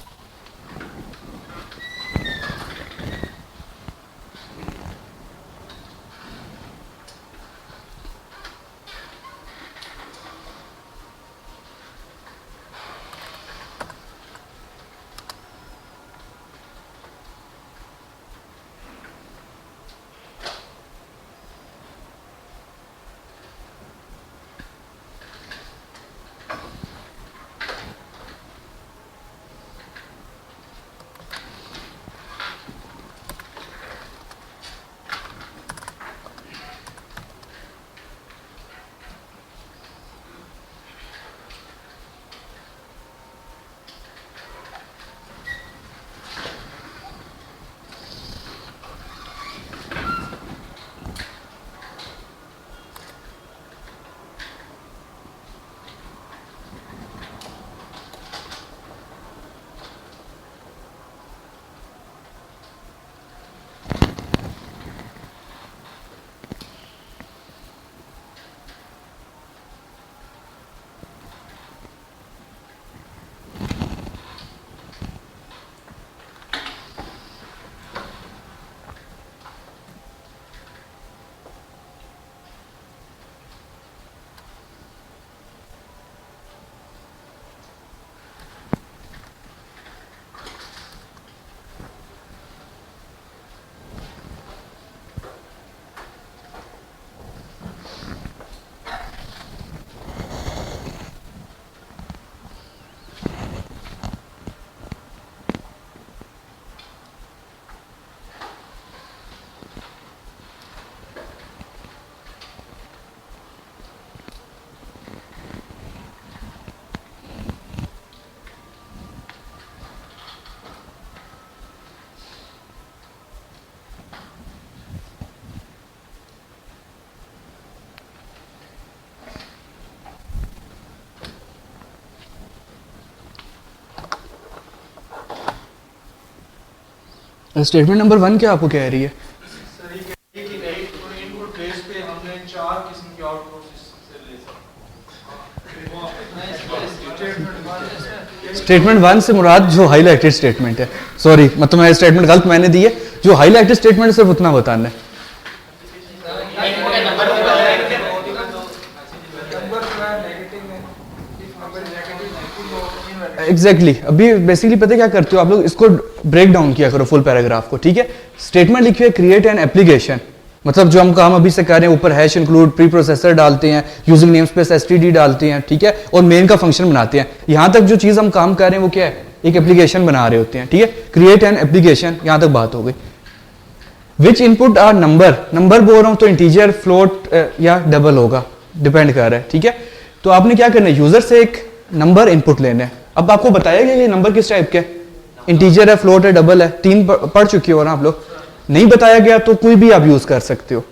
स्टेटमेंट नंबर 1 क्या आपको कह रही है? सर ये कह रही है कि इनपुट बेस पे हमने 4 किस्म के आउटपुट से ले सकते। स्टेटमेंट 1 से मुराद जो हाईलाइटेड स्टेटमेंट है, सॉरी मतलब मैं स्टेटमेंट गलत मैंने दी है, जो हाईलाइटेड स्टेटमेंट सिर्फ उतना बताना है। एग्जैक्टली अभी बेसिकली पता है क्या करते हो आप लोग, इसको ब्रेक डाउन किया करो फुल पैराग्राफ को, ठीक है। स्टेटमेंट लिखिए क्रिएट एन एप्लीकेशन, मतलब जो हम काम अभी से कर रहे हैं, ऊपर हैश इंक्लूड प्री प्रोसेसर डालते हैं, यूजिंग नेम स्पेस एसटीडी डालते हैं, ठीक है, और मेन का फंक्शन बनाते हैं। यहाँ तक जो चीज़ हम काम कर रहे हैं वो क्या है, एक एप्लीकेशन बना रहे होते हैं, ठीक है। क्रिएट एन एप्लीकेशन, यहाँ तक बात हो गई। Which input are number, number बोल रहा हूँ तो इंटीजर, फ्लोट या डबल होगा, डिपेंड कर रहा है, ठीक है। तो आपने क्या करना है, यूजर से एक नंबर इनपुट लेना है। अब आपको बताया गया ये नंबर किस टाइप के, इंटीजर है, फ्लोट है, डबल है, 3 पढ़ चुके हो ना आप लोग। नहीं बताया गया तो कोई भी आप यूज कर सकते हो,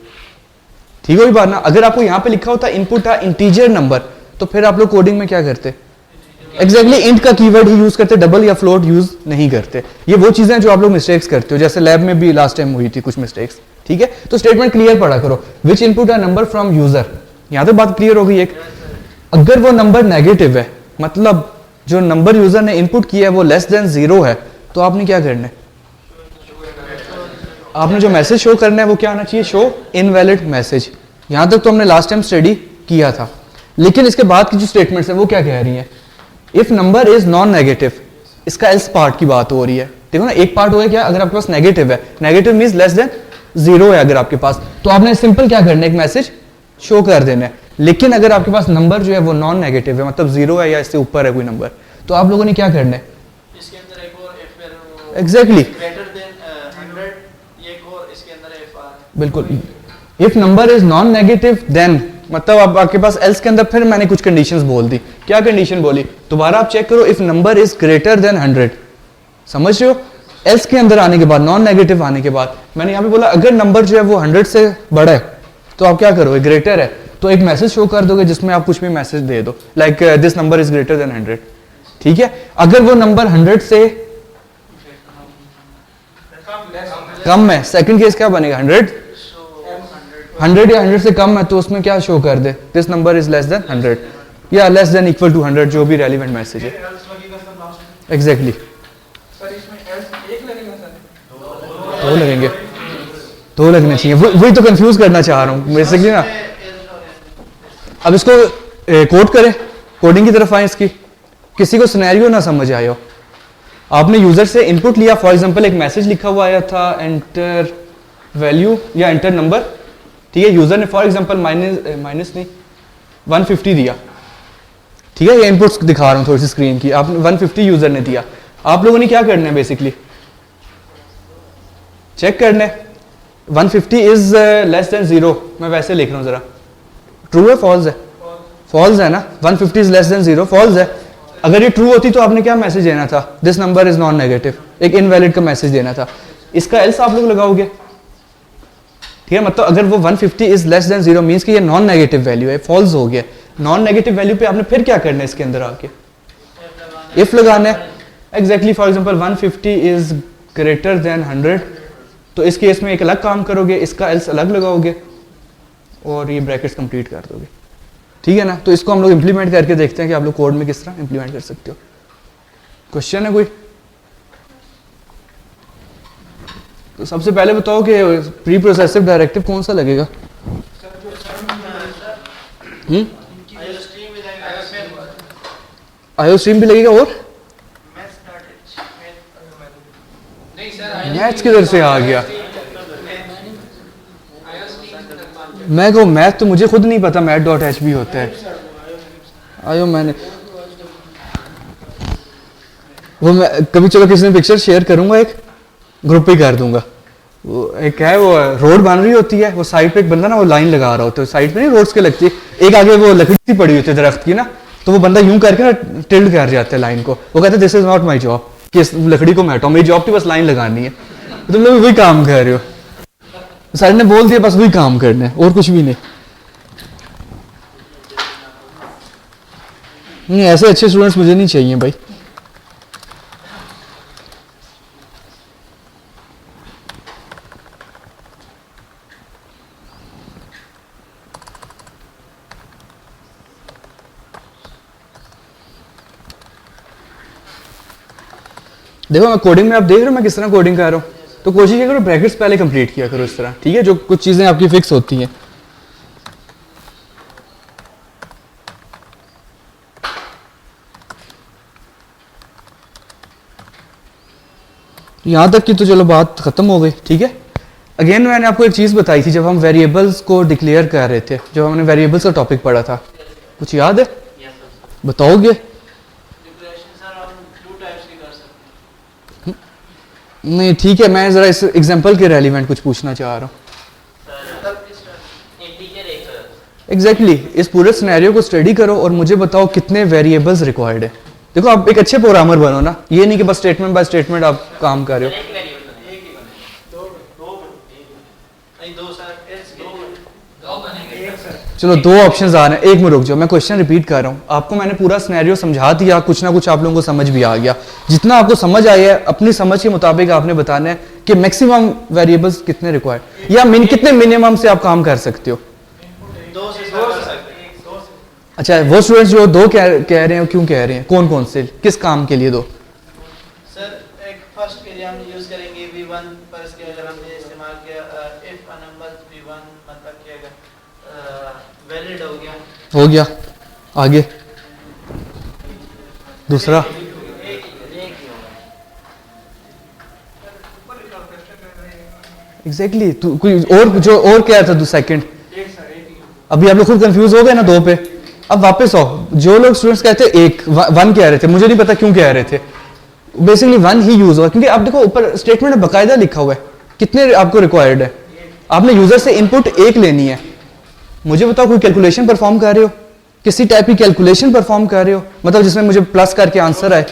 ठीक है बात ना। अगर आपको यहाँ पे लिखा होता इनपुट था इंटीजर नंबर, तो फिर आप लोग कोडिंग में क्या करते, एग्जैक्टली इंट का कीवर्ड ही यूज करते, डबल या फ्लोट यूज नहीं करते। ये वो चीजें जो आप लोग मिस्टेक्स करते हो, जैसे लैब में भी लास्ट टाइम हुई थी कुछ मिस्टेक्स, ठीक है। तो स्टेटमेंट क्लियर पढ़ा करो, which input a number from user, यहां तक बात क्लियर हो गई। एक अगर वो नंबर नेगेटिव है, मतलब जो नंबर यूजर ने इनपुट किया है वो लेस देन 0 है, तो आपने क्या करना है, आपने जो मैसेज शो करना है वो क्या आना चाहिए, शो इनवैलिड मैसेज। यहां तक तो हमने लास्ट टाइम स्टडी किया था, लेकिन इसके बाद की जो स्टेटमेंट्स है वो क्या कह रही है, if number is non negative, इसका एल्स पार्ट की बात हो रही है। देखो ना, एक पार्ट हो गया क्या, अगर आपके पास नेगेटिव है, नेगेटिव मींस लेस देन 0 है अगर आपके पास, तो आपने सिंपल क्या करना है, एक मैसेज शो कर देना है। लेकिन अगर आपके पास नंबर जो है वो नॉन नेगेटिव है, मतलब 0 है या इससे ऊपर है कोई नंबर, तो आप लोगों ने क्या करना है, इसके अंदर एक और if एग्जैक्टली ग्रेटर देन 100, ये एक और इसके अंदर if are बिल्कुल, if number is non negative then, मतलब अब आपके पास एल्स के अंदर फिर मैंने कुछ कंडीशंस बोल दी। क्या कंडीशन बोली, दोबारा आप चेक करो, if number is greater than 100, समझ रहे हो, एल्स के अंदर आने के बाद, नॉन नेगेटिव आने के बाद मैंने यहाँ पे बोला अगर नंबर जो है वो 100 से बड़ा है तो आप क्या करोगे, ग्रेटर है तो एक मैसेज शो कर दोगे जिसमें आप कुछ भी मैसेज दे दो, like this number is greater than 100, ठीक है। अगर वो नंबर 100 से कम है, सेकंड केस क्या बनेगा, 100 या 100 से कम है तो उसमें क्या शो कर दे, this number is less than 100 या लेस देन इक्वल टू 100, जो भी रेलिवेंट मैसेज है। एग्जैक्टली सर इसमें एल्स एक लगेगा सर, दो लगेंगे, दो लगने चाहिए, वही तो कंफ्यूज करना चाह रहा हूँ बेसिकली ना। अब इसको कोड करें, कोडिंग की तरफ आए इसकी, किसी को सिनेरियो ना समझ आया हो, आपने यूजर से इनपुट लिया, फॉर एग्जांपल एक मैसेज लिखा हुआ आया था एंटर वैल्यू या एंटर नंबर, ठीक है। यूजर ने फॉर एग्जांपल माइनस नहीं 150 दिया, ठीक है, ये इनपुट्स दिखा रहा हूँ थोड़ी सी स्क्रीन की, आपने 150 यूजर ने दिया, आप लोगों ने क्या करना है, बेसिकली चेक करना है 150 इज लेस देन 0, मैं वैसे लिख रहा हूँ जरा, ट्रू है फॉल्स है, फॉल्स है ना, 150 इज लेस देन 0 फॉल्स है। अगर ये ट्रू होती तो आपने क्या मैसेज देना था, this number is non negative, एक इनवैलिड का मैसेज देना था। इसका एल्स आप लोग लगाओगे, ठीक है, मतलब अगर वो 150 इज लेस देन 0 मींस कि ये नॉन नेगेटिव वैल्यू है, फॉल्स हो गया। नॉन नेगेटिव वैल्यू पे आपने फिर क्या करना है, इसके अंदर आके इफ लगाना है। Exactly, for example 150 is greater than 100, तो इस केस में एक अलग काम करोगे, इसका एल्स अलग लगाओगे और ये ब्रैकेट्स कंप्लीट कर दोगे, ठीक है ना। तो इसको हम लोग इंप्लीमेंट करके देखते हैं कि आप लोग कोड में किस तरह इंप्लीमेंट कर सकते हो। क्वेश्चन है कोई? तो सबसे पहले बताओ कि प्री प्रोसेसिव डायरेक्टिव कौन सा लगेगा? आईओ स्ट्रीम भी लगेगा, और नहीं सर, मैथ्स किधर से आ गया? मैं कहूँ मैथ तो मुझे खुद नहीं पता math.hp होता है। आयो मैंने वो, मैं कभी चलो किसी ने पिक्चर शेयर करूंगा, एक ग्रुप पे कर दूंगा। वो एक है, वो रोड बन रही होती है, वो साइड पे एक बंदा ना वो लाइन लगा रहा होता है, साइड पे नहीं रोड्स के लगती है, एक आगे वो लकड़ी सी पड़ी होती है दरख्त की ना, तो वो बंदा यूं करके ना टिल्ड कर जाता है लाइन को, वो कहता है this is not my job, कि इस लकड़ी को मैं हटाऊं, मेरी जॉब थी बस लाइन लगानी है। तो तुम लोग वही काम कर रहे हो, सर ने बोल दिया बस वही काम करना है और कुछ भी नहीं। नहीं, ऐसे अच्छे स्टूडेंट्स मुझे नहीं चाहिए भाई। देखो मैं कोडिंग में, आप देख रहे हो मैं किस तरह कोडिंग कर रहा हूँ, तो कोशिश करो ब्रैकेट्स पहले कंप्लीट किया करो इस तरह, ठीक है, जो कुछ चीजें आपकी फिक्स होती हैं। यहां तक की तो चलो बात खत्म हो गई, ठीक है। अगेन मैंने आपको एक चीज बताई थी जब हम वेरिएबल्स को डिक्लेयर कर रहे थे, जब हमने वेरिएबल्स का टॉपिक पढ़ा था, कुछ याद है? बताओगे? नहीं ठीक है, मैं जरा इस एग्जांपल के रेलिवेंट कुछ पूछना चाह रहा हूँ। एग्जैक्टली, इस पूरे सिनेरियो को स्टडी करो और मुझे बताओ कितने वेरिएबल्स रिक्वायर्ड है। देखो आप एक अच्छे प्रोग्रामर बनो ना, ये नहीं कि बस स्टेटमेंट बाय स्टेटमेंट आप काम कर रहे हो। दो बनेंगे। चलो दो ऑप्शंस आ रहे हैं, एक में रुक जाओ, मैं क्वेश्चन रिपीट कर रहा हूँ। आपको मैंने पूरा सिनेरियो समझा दिया, कुछ ना कुछ आप लोगों को समझ भी आ गया। जितना आपको समझ आया है अपनी समझ के मुताबिक आपने बताना है कि मैक्सिमम वेरिएबल्स कितने रिक्वायर्ड या कितने मिनिमम से आप काम कर सकते हो। 2 से स्टार्ट कर सकते हैं। अच्छा, वो स्टूडेंट्स जो दो कह रहे हैं, क्यों कह रहे हैं, कौन कौन से, किस काम के लिए दो? सर एक फर्स्ट के लिए हम यूज करेंगे v1 पर, इसके अगर हमने इस्तेमाल किया इफ अ नंबर v1 मतलब कि अगर वैलिड हो गया आगे दूसरा एग्जैक्टली तू कोई और जो और क्या था सेकंड? अभी आप लोग खुद कंफ्यूज हो गए ना दो पे। अब वापस आओ, जो लोग स्टूडेंट्स कहते हैं एक वन कह रहे थे, मुझे नहीं पता क्यों कह रहे थे, बेसिकली वन ही यूज हुआ क्योंकि आप देखो ऊपर स्टेटमेंट में बकायदा लिखा हुआ है कितने आपको रिक्वायर्ड है। आपने यूजर से इनपुट एक लेनी है। मुझे बताओ कोई कैलकुलेशन परफॉर्म कर रहे हो, किसी टाइप की कैलकुलेशन परफॉर्म कर रहे हो, मतलब जिसमें मुझे प्लस करके आंसर आए,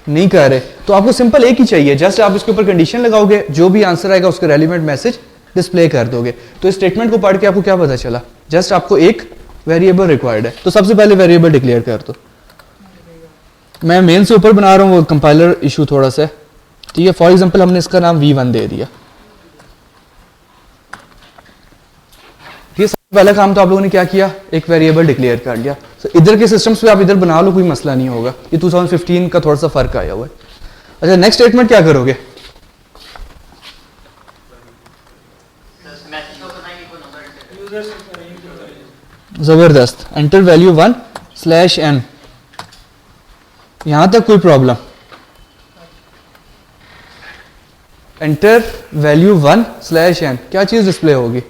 नहीं कर रहे, तो आपको सिंपल एक ही चाहिए। जस्ट आप इसके ऊपर कंडीशन लगाओगे, जो भी आंसर आएगा उसके रेलिवेंट मैसेज डिस्प्ले कर दोगे। तो इस स्टेटमेंट को पढ़ के आपको क्या पता चला? जस्ट आपको एक वेरिएबल रिक्वायर्ड है, तो सबसे पहले वेरिएबल डिक्लेयर कर दो। मैं मेन से ऊपर बना रहा हूँ, वो कंपाइलर इशू थोड़ा सा है, ठीक है। फॉर एग्जांपल हमने इसका नाम v1 दे दिया। ये सबसे पहला काम तो आप लोगों ने क्या किया, एक वेरिएबल डिक्लेयर कर लिया। so, इधर के सिस्टम्स पे आप इधर बना लो, कोई मसला नहीं होगा। ये 2015 का थोड़ा सा फर्क आया हुआ है। अच्छा, नेक्स्ट स्टेटमेंट क्या करोगे? जबरदस्त, एंटर वैल्यू 1/n। यहां तक कोई प्रॉब्लम? एंटर वैल्यू 1/n, क्या चीज डिस्प्ले होगी?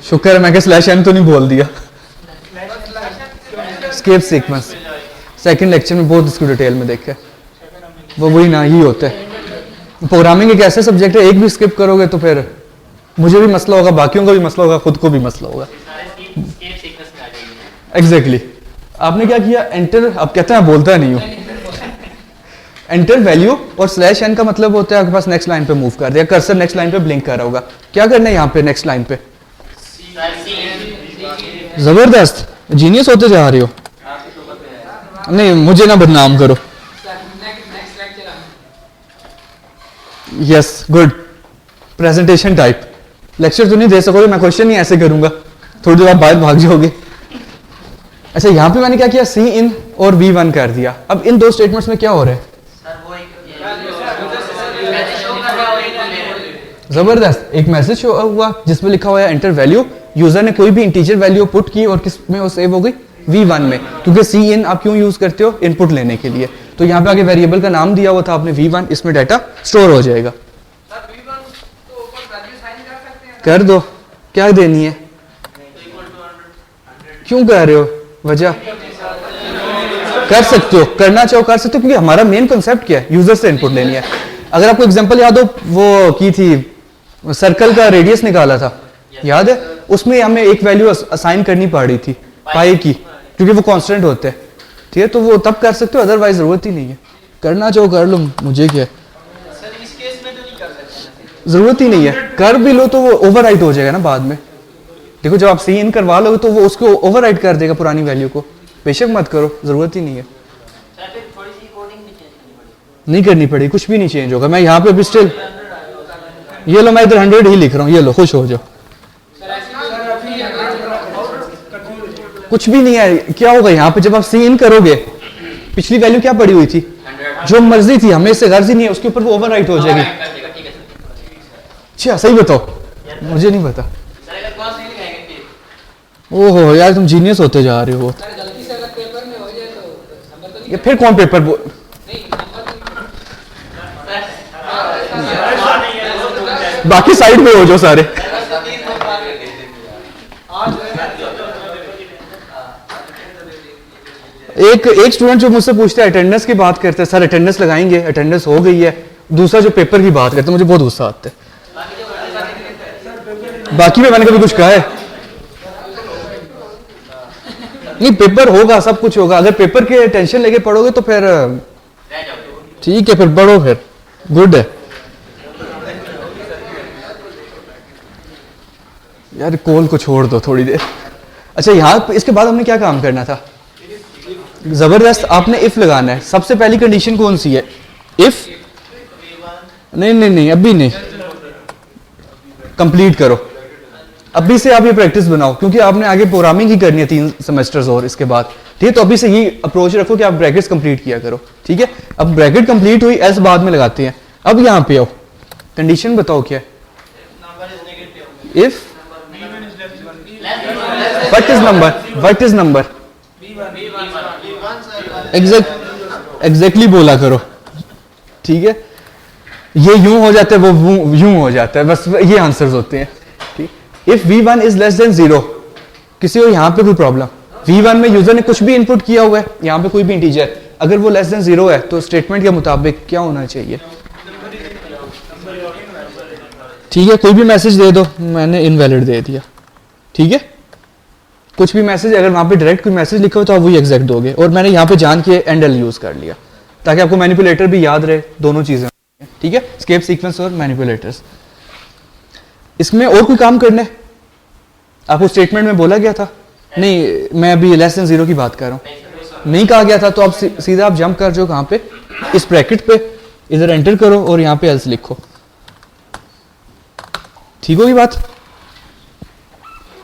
शुक्र है मैं /n तो नहीं बोल दिया। स्केप सीक्वेंस सेकंड लेक्चर में बहुत इसको डिटेल में देखा है, वो वही ना ही होता है। प्रोग्रामिंग एक ऐसा सब्जेक्ट है, एक भी स्किप करोगे तो फिर मुझे भी मसला होगा, बाकियों का भी मसला होगा, खुद को भी मसला होगा। एग्जैक्टली आपने क्या किया, एंटर, आप कहते हैं बोलता नहीं हूँ, एंटर वैल्यू और /n का मतलब होता है आपके पास नेक्स्ट लाइन पे मूव कर दिया, कर्सर नेक्स्ट लाइन पे ब्लिंक कर रहा होगा। क्या करना है यहाँ पे नेक्स्ट लाइन पे? जबरदस्त, जीनियस होते जा रहे हो। नहीं मुझे ना बदनाम करो। Yes good, presentation type. Lecture तो नहीं दे सकोगे, मैं क्वेश्चन नहीं ऐसे करूंगा, थोड़ी देर बाद बाहर भाग जाओगे। अच्छा, यहाँ पे मैंने क्या किया, सी इन और v1 कर दिया। अब इन दो स्टेटमेंट्स में क्या हो रहा है? जबरदस्त, एक मैसेज हुआ जिसमें लिखा हुआ है एंटर वैल्यू। यूजर ने कोई भी इंटीजर वैल्यू पुट की और किस में वो सेव हो गई, v1 में, क्योंकि सी इन आप क्यों यूज करते हो, इनपुट लेने के लिए। तो यहाँ पे आगे वेरिएबल का नाम दिया हुआ था आपने v1, इसमें डाटा स्टोर हो जाएगा। कर दो, क्या देनी है, क्यों कर रहे हो, वजह कर सकते हो, करना चाहो कर सकते हो, क्योंकि हमारा मेन कंसेप्ट क्या है, यूजर से इनपुट लेनी है। अगर आपको एग्जांपल याद हो, वो की थी सर्कल का रेडियस निकाला था, याद है? उसमें हमें एक वैल्यू असाइन करनी पड़ रही थी पाई की, क्योंकि वो कांस्टेंट होते हैं, ठीक है। तो वो तब कर सकते हो, अदरवाइज जरूरत ही नहीं है। करना चाहो कर लो, मुझे क्या है, जरूरत ही नहीं है। कर भी लो तो वो ओवरराइट हो जाएगा ना बाद में। देखो जब आप सी इन करवा लोगे तो वो उसको ओवरराइट कर देगा पुरानी वैल्यू को। बेशक मत करो, जरूरत ही नहीं है। नहीं करनी पड़ी, कुछ भी नहीं चेंज होगा। मैं यहाँ पे भी स्टिल, ये लो मैं इधर 100 ही लिख रहा हूँ, ये लो खुश हो जाओ। कुछ भी नहीं है। क्या होगा यहाँ पे जब आप सी इन करोगे, पिछली वैल्यू क्या पड़ी हुई थी, जो मर्जी थी, हमें इससे गर्ज ही नहीं है, उसके ऊपर वो ओवरराइट हो जाएगी। अच्छा सही बताओ, मुझे नहीं पता। ओहो यार तुम जीनियस होते जा रहे हो। ये फिर कौन पेपर बाकी साइड में हो जाओ सारे। एक स्टूडेंट जो मुझसे पूछता है, अटेंडेंस की बात करते हैं, सर अटेंडेंस लगाएंगे, अटेंडेंस हो गई है। दूसरा जो पेपर की बात करते हैं, मुझे बहुत गुस्सा आता है। बाकी में मैंने कभी कुछ कहा है नहीं, पेपर होगा, सब कुछ होगा। अगर पेपर के टेंशन लेके पढ़ोगे तो फिर ठीक है, फिर पढ़ो, फिर गुड है। यार कॉल को छोड़ दो थोड़ी देर। अच्छा यहाँ पे इसके बाद हमने क्या काम करना था? ज़बरदस्त, आपने इफ़ लगाना है। सबसे पहली कंडीशन कौन सी है? इफ़ नहीं अभी नहीं, कंप्लीट करो अभी से। आप ये प्रैक्टिस बनाओ क्योंकि आपने आगे प्रोग्रामिंग ही करनी है 3 सेमेस्टर्स और इसके बाद, ठीक है? तो अभी से ही अप्रोच रखो कि आप ब्रैकेट्स कंप्लीट किया करो, ठीक है? अब ब्रैकेट कंप्लीट हुई, एल्स बाद में लगाते हैं। अब यहाँ पे आओ, कंडीशन बताओ क्या है? If what is number exactly बोला करो, ठीक है? ये यूं हो जाता है, वो यूं हो जाता है, बस ये आंसर्स होते हैं, ठीक? If v1 is less then 0, किसी को यहाँ पे कोई प्रॉब्लम? v1 में यूजर ने कुछ भी इनपुट किया हुआ है, यहाँ पे कोई भी इंटीजर, अगर वो लेस देन 0 है तो स्टेटमेंट के मुताबिक क्या होना चाहिए? ठीक है, कोई भी मैसेज दे दो, मैंने इनवैलिड दे दिया, ठीक है? कुछ भी मैसेज, अगर वहां पे डायरेक्ट कोई मैसेज लिखा हो तो आप वही एग्जैक्ट दोगे। और मैंने यहाँ पे जान के एंड एल यूज कर लिया ताकि आपको मैनिपुलेटर भी याद रहे, दोनों चीजें, ठीक है? स्केप सीक्वेंस और मैनिपुलेटर्स। इसमें और कोई काम करना है? आपको स्टेटमेंट में बोला गया था? नहीं, मैं अभी लेस देन 0 की बात कर रहा हूँ, नहीं कहा गया था। तो आप सीधा आप जंप कर जाओ कहाँ पे? इस ब्रैकेट पे, इधर एंटर करो और यहाँ पे एल्स लिखो, ठीक होगी बात?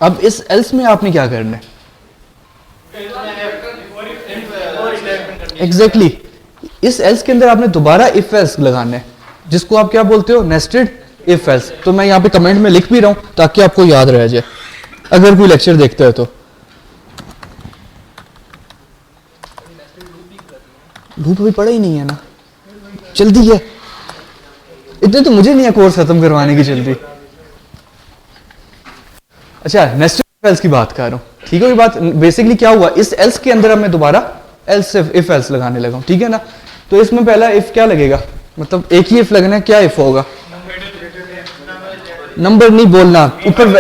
अब इस एल्स में आपने क्या करना है? एग्जैक्टली इस एल्स के अंदर आपने दोबारा इफ एल्स लगाना है, जिसको आप क्या बोलते हो? Nested if else. तो मैं यहाँ पे कमेंट में लिख भी रहा हूँ ताकि आपको याद रह जाए अगर कोई लेक्चर देखता है तो। लूप अभी पढ़ा ही नहीं है ना, जल्दी है, इतने तो मुझे नहीं है कोर्स खत्म करवाने की जल्दी। अच्छा, नेस्टेड एल्स की बात कर रहा हूँ, ठीक है? ये बात बेसिकली क्या हुआ, इस एल्स के अंदर अब मैं दोबारा एल्स इफ एल्स लगाने लगा हूँ, ठीक है ना? तो इसमें पहला इफ क्या लगेगा, मतलब एक ही इफ लगना है, क्या इफ होगा? नंबर नहीं बोलना, ऊपर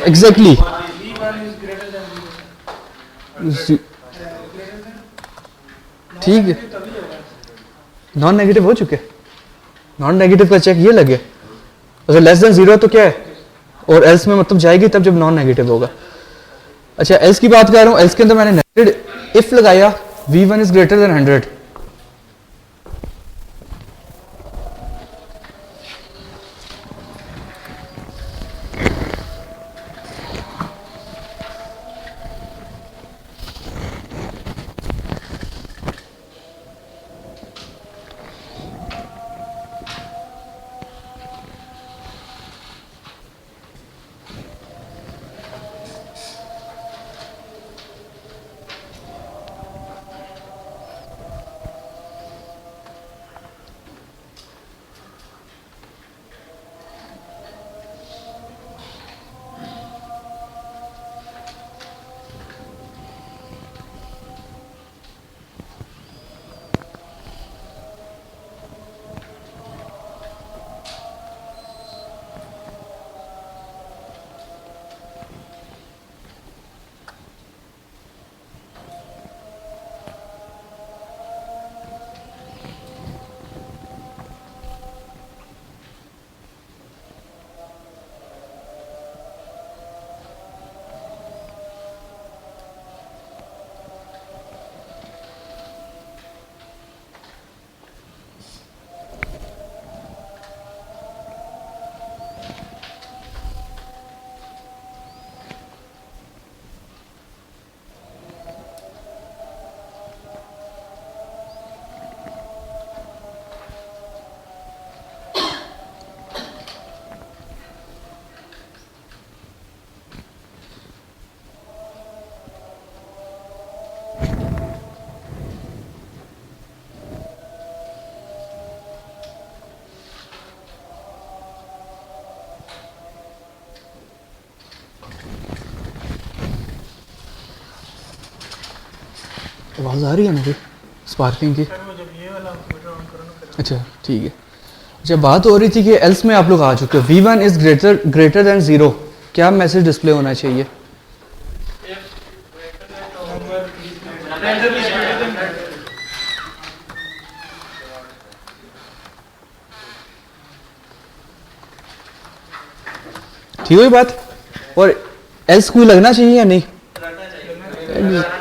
एग्जैक्टली ठीक है। नॉन नेगेटिव हो चुके, नॉन नेगेटिव का चेक ये लगे, अगर लेस देन 0 तो क्या है, और एल्स में मतलब जाएगी तब जब नॉन नेगेटिव होगा। अच्छा, एल्स की बात कर रहा हूँ, एल्स के अंदर मैंने नेस्टेड इफ लगाया, v1 इज ग्रेटर देन 100, आवाज़ आ रही है मुझे स्पार्किंग की? अच्छा ठीक है। अच्छा, बात हो रही थी कि एल्स में आप लोग आ चुके हो, v1 इज ग्रेटर देन 0, क्या मैसेज डिस्प्ले होना चाहिए? ठीक हुई बात। और एल्स कोई लगना चाहिए या नहीं? रखना चाहिए 100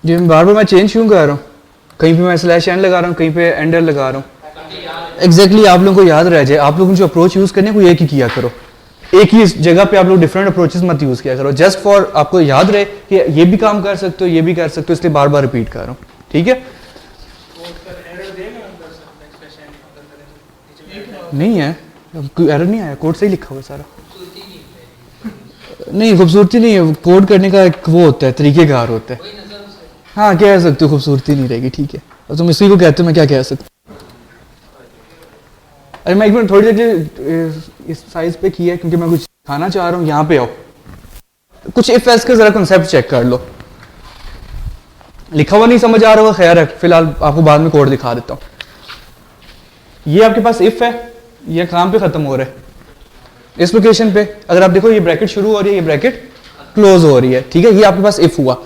जी बार बार मैं चेंज क्यों कर रहा हूँ? कहीं पे मैं स्लैश एंड लगा रहा हूँ, कहीं पे एंडर लगा रहा हूँ। एग्जैक्टली आप लोगों को याद रह जाए। आप लोगों को जो अप्रोच यूज़ करने को एक ही किया करो, एक ही जगह पे आप लोग डिफरेंट अप्रोचेस मत यूज़ किया करो, जस्ट फॉर आपको याद रहे कि ये भी काम कर सकते हो, ये भी कर सकते हो, इसलिए बार बार रिपीट कर रहा हूँ। ठीक है? नहीं है, कोई एरर नहीं आया, कोड सही लिखा हुआ है सारा। नहीं खूबसूरती नहीं है, कोड करने का एक वो होता है, तरीकेकार होता है। हाँ कह सकते हो खूबसूरती नहीं रहेगी, ठीक है। और तुम इसी को कहते हो, मैं क्या कह सकता हूँ। अरे मैं एक मिनट थोड़ी देर इस साइज पे किया है क्योंकि मैं कुछ खाना चाह रहा हूँ। यहाँ पे आओ, कुछ इफ एल्स का जरा कॉन्सेप्ट चेक कर लो। लिखा हुआ नहीं समझ आ रहा होगा, खैर है, फिलहाल आपको बाद में कोड दिखा देता हूँ। ये आपके पास इफ है, ये काम पे खत्म हो रहा है। इस लोकेशन पे अगर आप देखो, ये ब्रैकेट शुरू हो रही है, ये ब्रैकेट क्लोज हो रही है, ठीक है। ये आपके पास इफ हुआ।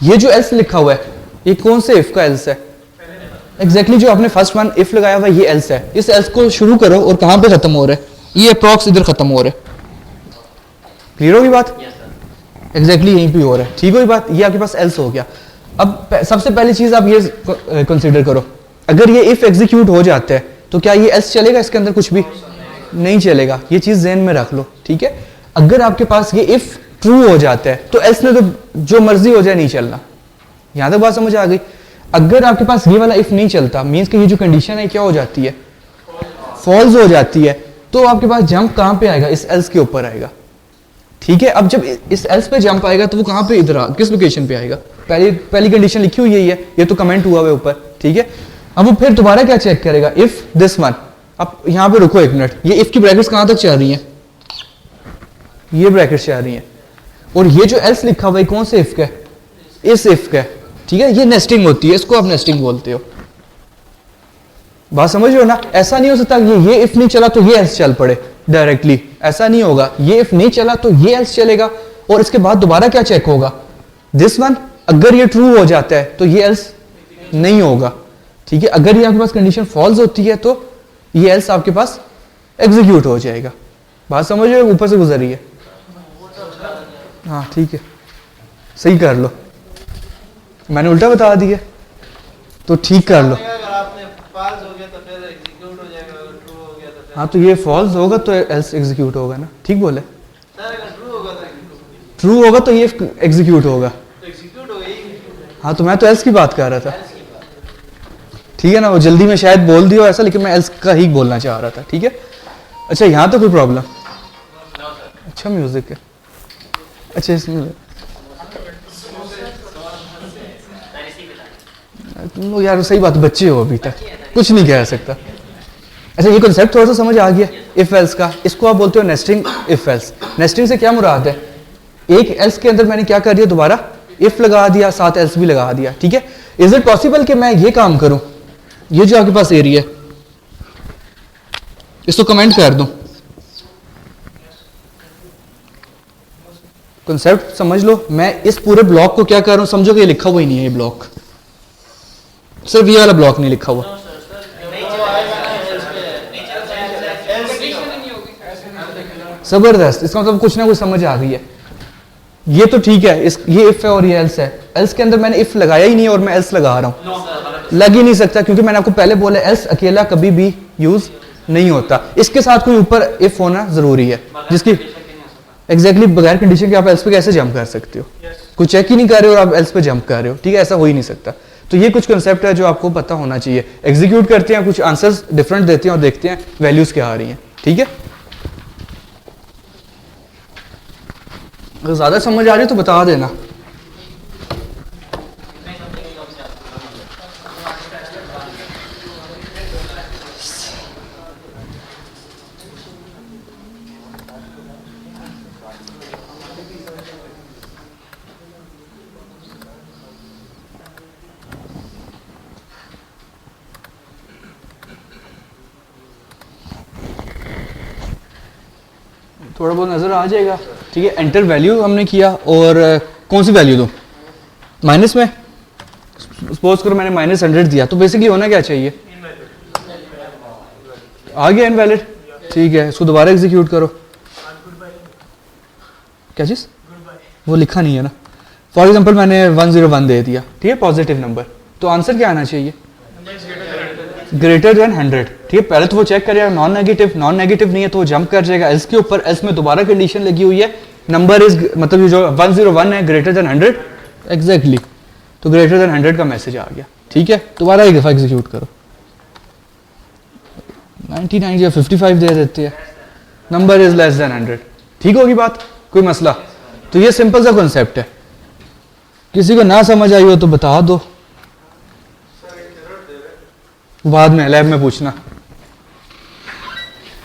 ये जो एल्स लिखा हुआ है, ये कौन से इफ का एल्स है? एग्जैक्टली जो आपने फर्स्ट वन इफ लगाया हुआ ये एल्स है। इस एल्स को शुरू करो और कहां पे खत्म हो रहा है? ये अप्रॉक्स इधर खत्म हो रहा है। क्लियर होगी बात? एग्जैक्टली यहीं पे हो रहा है। ठीक होगी बात? ये आपके पास एल्स हो गया। अब सबसे पहली चीज आप ये कंसीडर करो, अगर ये इफ एग्जीक्यूट हो जाता है तो क्या ये एल्स चलेगा? इसके अंदर कुछ भी नहीं चलेगा। ये चीज ज़हन में रख लो, ठीक है। अगर आपके पास ये इफ ट्रू हो जाता है तो एल्स ने तो जो मर्जी हो जाए नहीं चलना। यहां तक बात समझ आ गई? अगर आपके पास ये वाला इफ नहीं चलता, मीन्स कि ये जो कंडीशन है क्या हो जाती है? फॉल्स हो जाती है। तो आपके पास जंप कहां पे आएगा? इस एल्स के ऊपर आएगा, ठीक है। अब जब इस एल्स पे जंप आएगा तो वो कहां पे, इधर किस लोकेशन पे आएगा? पहली कंडीशन लिखी हुई है, ये तो कमेंट हुआ है ऊपर, ठीक है। अब वो फिर दोबारा क्या चेक करेगा? If this one. अब यहां पे रुको एक मिनट, ये इफ की ब्रैकेट्स कहां तक चल रही हैं? ये ब्रैकेट्स चल रही हैं। और ये जो एल्स लिखा हुआ है कौन से इफ का है? इस इफ का, ठीक है। ये नेस्टिंग होती है, इसको आप नेस्टिंग बोलते हो। बात समझ रहे हो ना? ऐसा नहीं हो सकता ये इफ नहीं चला तो ये एल्स चल पड़े डायरेक्टली, ऐसा नहीं होगा। ये इफ नहीं चला तो ये एल्स चलेगा और इसके बाद दोबारा क्या चेक होगा? This one. अगर ये ट्रू हो जाता है तो ये एल्स नहीं होगा, ठीक है। अगर ये आपके पास कंडीशन फॉल्स होती है तो ये एल्स आपके पास एग्जीक्यूट हो जाएगा। बात समझ रहे हो? ऊपर से गुजर रही है। हाँ ठीक है, सही कर लो। मैंने उल्टा बता दिया तो ठीक कर लो। अगर आपने फॉल्स हो गया तो फिर एग्जीक्यूट हो जाएगा, अगर ट्रू हो गया तो फिर हाँ तो ये फॉल्स होगा तो एल्स एग्जीक्यूट होगा ना, ठीक बोले? सर अगर ट्रू होगा तो ट्रू होगा तो ये एग्जीक्यूट होगा। एग्जीक्यूट हो गई। हाँ तो मैं तो एल्स की बात कर रहा था, ठीक है ना। वो जल्दी में शायद बोल दिया ऐसा, लेकिन मैं एल्स का ही बोलना चाह रहा था, ठीक है। अच्छा यहाँ तो कोई प्रॉब्लम? अच्छा म्यूजिक है, अच्छा इसमें तुम लोग यार सही बात, बच्चे हो अभी तक, कुछ नहीं कह सकता। अच्छा ये कॉन्सेप्ट थोड़ा सा समझ आ गया इफ एल्स का। इसको आप बोलते हो नेस्टिंग इफ एल्स। नेस्टिंग से क्या मुराद है? एक एल्स के अंदर मैंने क्या कर दिया, दोबारा इफ लगा दिया, साथ एल्स भी लगा दिया, ठीक है। इज इट पॉसिबल कि मैं ये काम करूं? ये जो आपके पास एरिया है इसको कमेंट कर दूं। कॉन्सेप्ट समझ लो। मैं इस पूरे ब्लॉक को क्या कर रहा हूं, समझो कि ये लिखा हुआ ही नहीं है। ये ब्लॉक, सिर्फ ये वाला ब्लॉक नहीं लिखा हुआ। जबरदस्त, इसका मतलब कुछ ना कुछ समझ आ गई है। ये तो ठीक है, ये इफ है और ये एल्स है। एल्स के अंदर मैंने इफ लगाया ही नहीं और मैं एल्स लगा रहा हूं। लग ही नहीं सकता क्योंकि मैंने आपको पहले बोला एल्स अकेला कभी भी यूज नहीं होता, इसके साथ कोई ऊपर इफ होना जरूरी है, जिसकी एग्जैक्टली बगैर कंडीशन के आप एल्स पे कैसे जंप कर सकते हो? कुछ चेक ही नहीं कर रहे हो और आप एल्स पे जंप कर रहे हो, ठीक है। ऐसा हो ही नहीं सकता। तो ये कुछ कंसेप्ट है जो आपको पता होना चाहिए। एग्जीक्यूट करते हैं, कुछ आंसर्स डिफरेंट देते हैं और देखते हैं वैल्यूज क्या आ रही हैं, ठीक है। अगर ज्यादा समझ आ रही है तो बता देना। थोड़ा बहुत नजर आ जाएगा। ठीक है, एंटर वैल्यू हमने किया और कौन सी वैल्यू दूँ, माइनस में, सपोज करो मैंने -100 दिया, तो बेसिकली होना क्या चाहिए, आ गया इनवैलिड। ठीक है, इसको दोबारा एग्जीक्यूट करो। क्या चीज़, वो लिखा नहीं है ना। फॉर एग्जांपल मैंने 101 दे दिया, ठीक है, पॉजिटिव नंबर, तो आंसर क्या आना चाहिए, ग्रेटर देन 100। ठीक है, पहले तो वो चेक करेगा नॉन नेगेटिव, नॉन नेगेटिव नहीं है तो वो जंप कर जाएगा एल्स के ऊपर, एल्स में दोबारा कंडीशन लगी हुई है, नंबर इज मतलब ये जो 101 है ग्रेटर देन 100 एग्जैक्टली, तो ग्रेटर देन 100 का मैसेज आ गया। ठीक है, दोबारा एक दफ़ा एग्जीक्यूट करो, 99 या 55 दे देते हैं, नंबर इज लेस देन 100। ठीक होगी बात, कोई मसला। तो ये सिंपल सा कॉन्सेप्ट है, किसी को ना समझ आई हो तो बता दो, बाद में लैब में पूछना।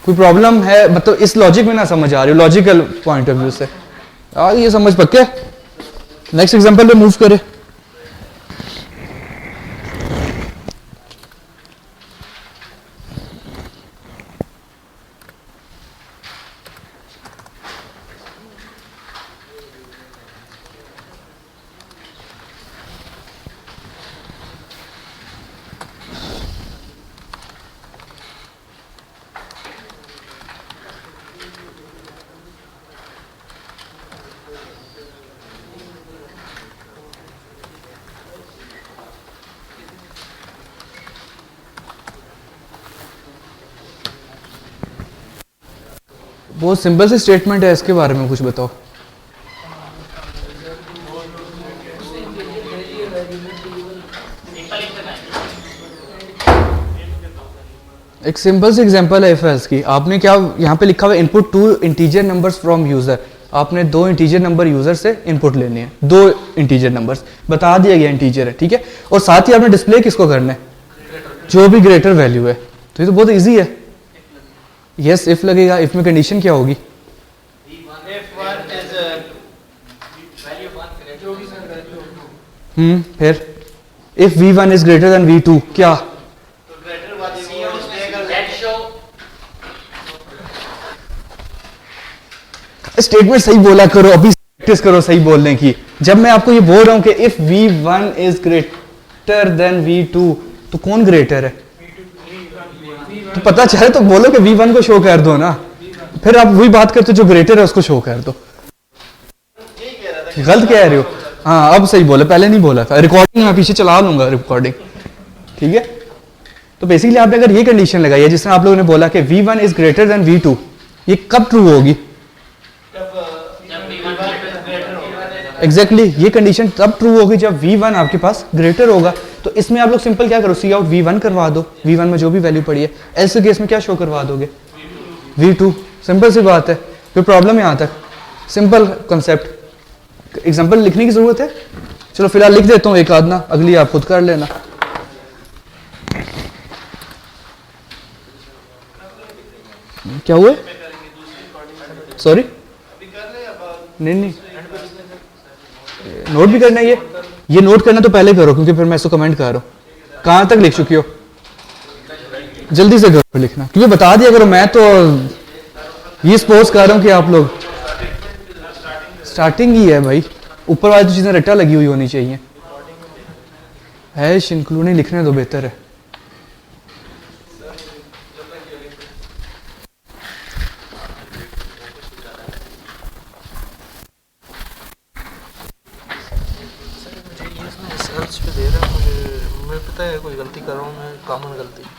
कोई प्रॉब्लम है मतलब इस लॉजिक में ना समझ आ रही हो, लॉजिकल पॉइंट ऑफ व्यू से ये समझ पक्के। नेक्स्ट एग्जांपल पे मूव करें। बहुत सिंपल सी स्टेटमेंट है, इसके बारे में कुछ बताओ। एक सिंपल सी एग्जांपल है इफ एल्स की। आपने क्या यहाँ पे लिखा हुआ है, input 2 integer numbers from user. आपने 2 इंटीजर नंबर यूजर से इनपुट लेने हैं, 2 इंटीजर नंबर्स बता दिया गया इंटीजर है, ठीक है, और साथ ही आपने डिस्प्ले किसको करना है, जो भी ग्रेटर वैल्यू है। तो ये तो बहुत ईजी है। यस इफ लगेगा, इफ में कंडीशन क्या होगी, फिर if v1 is greater than v2 क्या, स्टेटमेंट सही बोला करो, अभी प्रैक्टिस करो सही बोलने की। जब मैं आपको ये बोल रहा हूं कि if v1 is greater than v2 तो कौन ग्रेटर है, तो पता चले तो बोलो कि v1 को शो कर दो ना, फिर आप वही बात करते जो ग्रेटर है उसको शो कर दो। गलत कह रहे हो, हाँ अब सही बोला, पहले नहीं बोला था। रिकॉर्डिंग मैं पीछे चला लूंगा रिकॉर्डिंग, ठीक है। तो बेसिकली आपने अगर ये कंडीशन लगाई है जिसमें आप लोगों ने बोला कि v1 is greater than v2, ये कब ट्रू होगी, एग्जैक्टली ये कंडीशन तब ट्रू होगी जब v1 आपके पास ग्रेटर होगा। तो इसमें आप लोग सिंपल क्या करो, सी आउट v1 करवा दो, v1 में जो भी वैल्यू पड़ी है, एल्स के केस में क्या शो करवा दोगे, v2। सिंपल सी बात है, कोई प्रॉब्लम यहाँ तक, सिंपल कॉन्सेप्ट। एग्जाम्पल लिखने की जरूरत है, चलो फिलहाल लिख देता हूँ एक आधना, अगली आप खुद कर लेना। क्या हुआ, सॉरी, नहीं नोट भी करना है, ये नोट करना तो पहले करो क्योंकि फिर मैं इसको कमेंट कर रहा हूँ। कहाँ तक लिख चुकी हो, जल्दी से करो लिखना, क्योंकि बता दिया करो, मैं तो ये सपोज कर रहा हूँ कि आप लोग स्टार्टिंग ही है भाई, ऊपर वाली तो चीज़ें रट्टा लगी हुई होनी चाहिए, हैश इंक्लूडिंग लिखने दो बेहतर है।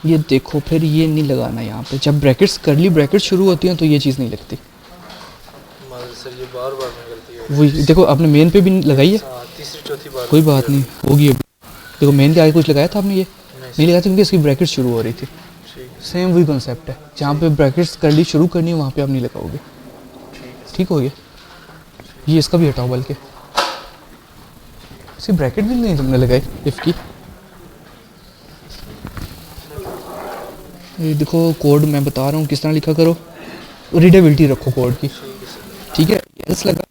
ये देखो फिर ये नहीं लगाना यहाँ पे, जब ब्रैकेट्स करली ब्रैकेट शुरू होती हैं तो ये चीज़ नहीं लगती। सर ये बार-बार में गलती है। वही देखो आपने मेन पे भी लगाई है, तीसरी चौथी बार कोई बात नहीं होगी। देखो मेन के आगे कुछ लगाया था आपने, ये नहीं लगाया था क्योंकि इसकी ब्रैकेट शुरू हो रही थी। सेम वही कॉन्सेप्ट है, जहाँ पे ब्रैकेट्स करली शुरू करनी है वहाँ पे आप नहीं लगाओगे, ठीक हो गया। ये इसका भी हटाओ, बल्कि इसकी ब्रैकेट भी नहीं तुमने लगाई इफ की। ये देखो कोड मैं बता रहा हूँ किस तरह लिखा करो, रीडेबिलिटी रखो कोड की, ठीक है। एल्स लगा,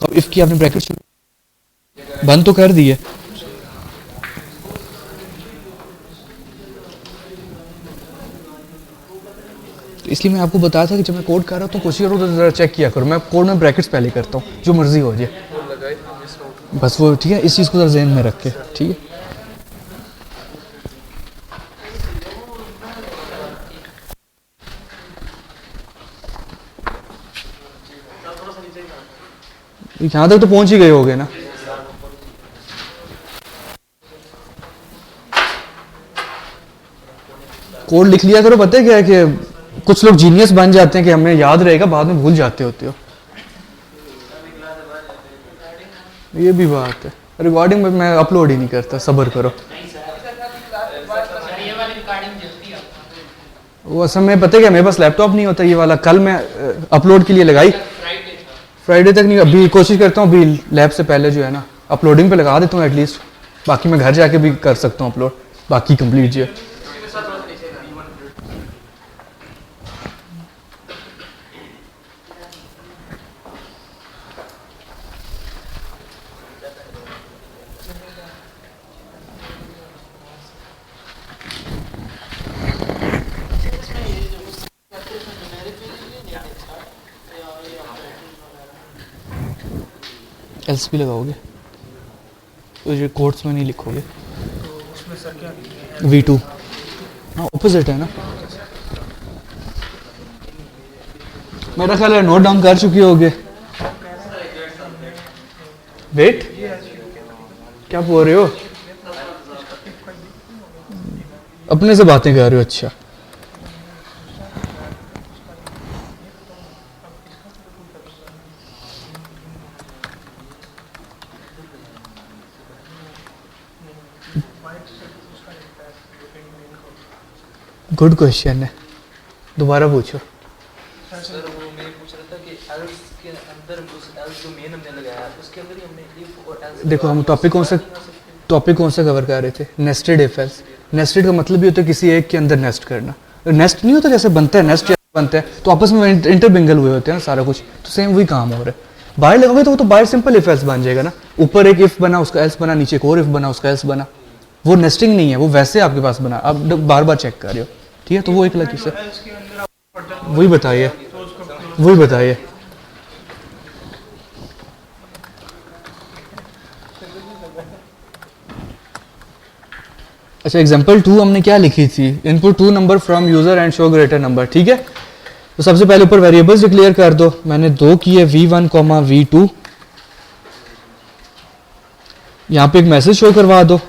अब इफ की आपने ब्रैकेट शुरू बंद तो कर दी है, इसलिए मैं आपको बताया था कि जब मैं कोड कर रहा हूँ तो कोशिश करो तो ज़रा चेक किया करो। मैं कोड में ब्रैकेट्स पहले करता हूँ, जो मर्जी हो जाए, बस वो ठीक है। इस चीज़ को ज़रा जहन में रख के, ठीक है। यहाँ तक तो पहुँच ही गए होगे ना। कोड लिख लिया करो। पता है क्या है कि कुछ लोग जीनियस बन जाते हैं कि हमें याद रहेगा, बाद में भूल जाते होते हो। ये भी बात है। रिकॉर्डिंग में मैं अपलोड ही नहीं करता, सब्र करो। सर ये वाली रिकॉर्डिंग जल्दी आपको वो असल में पता है क्या, मेरे पास लैपटॉप नहीं होता ये वाला। कल मैं अपलोड के लिए लगाई, फ्राइडे फ्राइडे तक नहीं। अभी कोशिश करता हूँ, अभी लैब से पहले जो है ना अपलोडिंग पे लगा देता हूँ एटलीस्ट। बाकी मैं घर जाके भी कर सकता हूँ अपलोड, बाकी कंप्लीट जो है। एल्स भी लगाओगे तो ये कोड्स में नहीं लिखोगे। उसमें सर क्या लिखेंगे? V2 हाँ ऑपोजिट है ना। मेरा ख्याल है नोट डाउन कर चुकी होगे। वेट क्या बोल रहे हो? अपने से बातें कर रहे हो? अच्छा गुड क्वेश्चन है, दोबारा पूछो। सर वो मैं पूछ रहा था कि एल्स के अंदर उस एल्स जो मेन हमने लगाया उसके अंदर ही हमने इफ और एल्स। देखो हम टॉपिक कौन सा कवर कर रहे थे? Nested if else. नेस्टेड का मतलब भी होता है किसी एक के अंदर नेस्ट करना। नेस्ट नहीं होता जैसे बनता है, नेस्ट बनता है तो आपस में इंटरबिंगल हुए होते हैं ना सारा कुछ, तो सेम वही काम हो रहा है। बाहर लगोगे तो वो तो बाहर सिंपल इफ एल्स बन जाएगा ना। ऊपर एक इफ बना उसका एल्स बना, नीचे एक और इफ बना उसका एल्स बना। वो नेस्टिंग नहीं है, वो वैसे आपके पास बना, आप बार बार चेक कर रहे हो, ठीक है। तो वो एक अलग चीज़ है। इसके अंदर आप बटन वही बताइए, तो उसको वही बताइए। अच्छा एग्जांपल 2 हमने क्या लिखी थी? Input 2 number from user and show greater number, ठीक है। तो सबसे पहले ऊपर वेरिएबल्स डिक्लेयर कर दो। मैंने 2 किए V1, V2। यहाँ पे एक मैसेज शो करवा दो।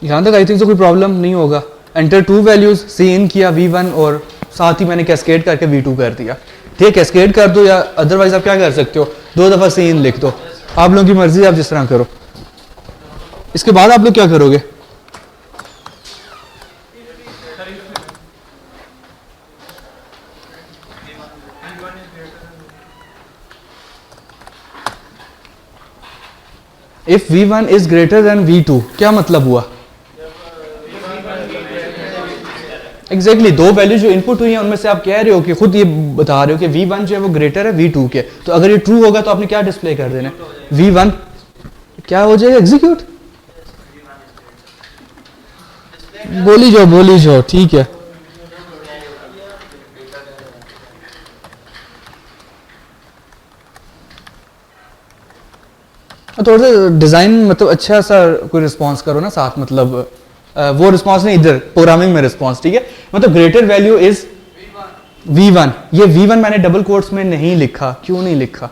यहाँ तक आई थिंक तो कोई प्रॉब्लम नहीं होगा। एंटर 2 वैल्यूज, सी इन किया V1 और साथ ही मैंने कैस्केड करके V2 कर दिया, ठीक है। कैस्केड कर दो या अदरवाइज आप क्या कर सकते हो, 2 दफ़ा सी इन लिख दो। आप लोगों की मर्जी, आप जिस तरह करो। इसके बाद आप लोग क्या करोगे? If V1 is greater than V2 क्या मतलब हुआ? एग्जैक्टली 2 वैल्यू जो इनपुट हुई है उनमें से आप कह रहे हो कि खुद ये बता रहे हो कि V1 जो है वो ग्रेटर है V2 के। तो अगर ये ट्रू होगा तो आपने क्या डिस्प्ले कर देना है? V1 क्या हो जाएगा? एग्जीक्यूट। बोली जाओ, ठीक है। थोड़ा सा डिजाइन मतलब अच्छा सा कोई रिस्पॉन्स करो ना साथ, मतलब वो रिस्पॉन्स नहीं, इधर प्रोग्रामिंग में रिस्पॉन्स, ठीक है। मतलब ग्रेटर वैल्यू इज V1। ये V1 मैंने डबल कोट्स में नहीं लिखा, क्यों नहीं लिखा?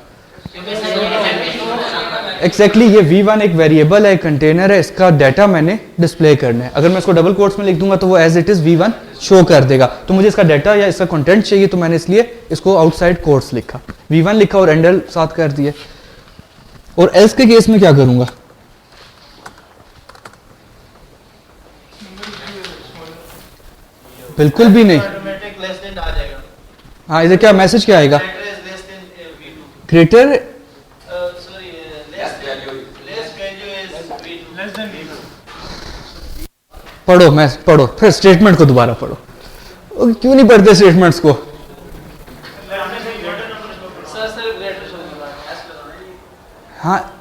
एग्जैक्टली ये V1 एक वेरिएबल है, कंटेनर है, इसका डाटा मैंने डिस्प्ले करना है। अगर मैं इसको डबल कोट्स में लिख दूंगा तो वो as it is V1 show कर देगा। तो मुझे इसका डाटा या इसका कंटेंट चाहिए, तो मैंने इसलिए इसको आउटसाइड कोट्स लिखा, V1 लिखा और एंडल साथ कर दिए। और एल्स के केस में क्या करूंगा? बिल्कुल भी नहीं। ऑटोमेटिक लेस देन आ जाएगा। हाँ इधर क्या मैसेज क्या आएगा? Greater is less than V2. Greater Sorry, less value is V2. Less than V2। पढ़ो फिर स्टेटमेंट को दोबारा पढ़ो। क्यों नहीं पढ़ते स्टेटमेंट्स को? आने से ग्रेटर हाँ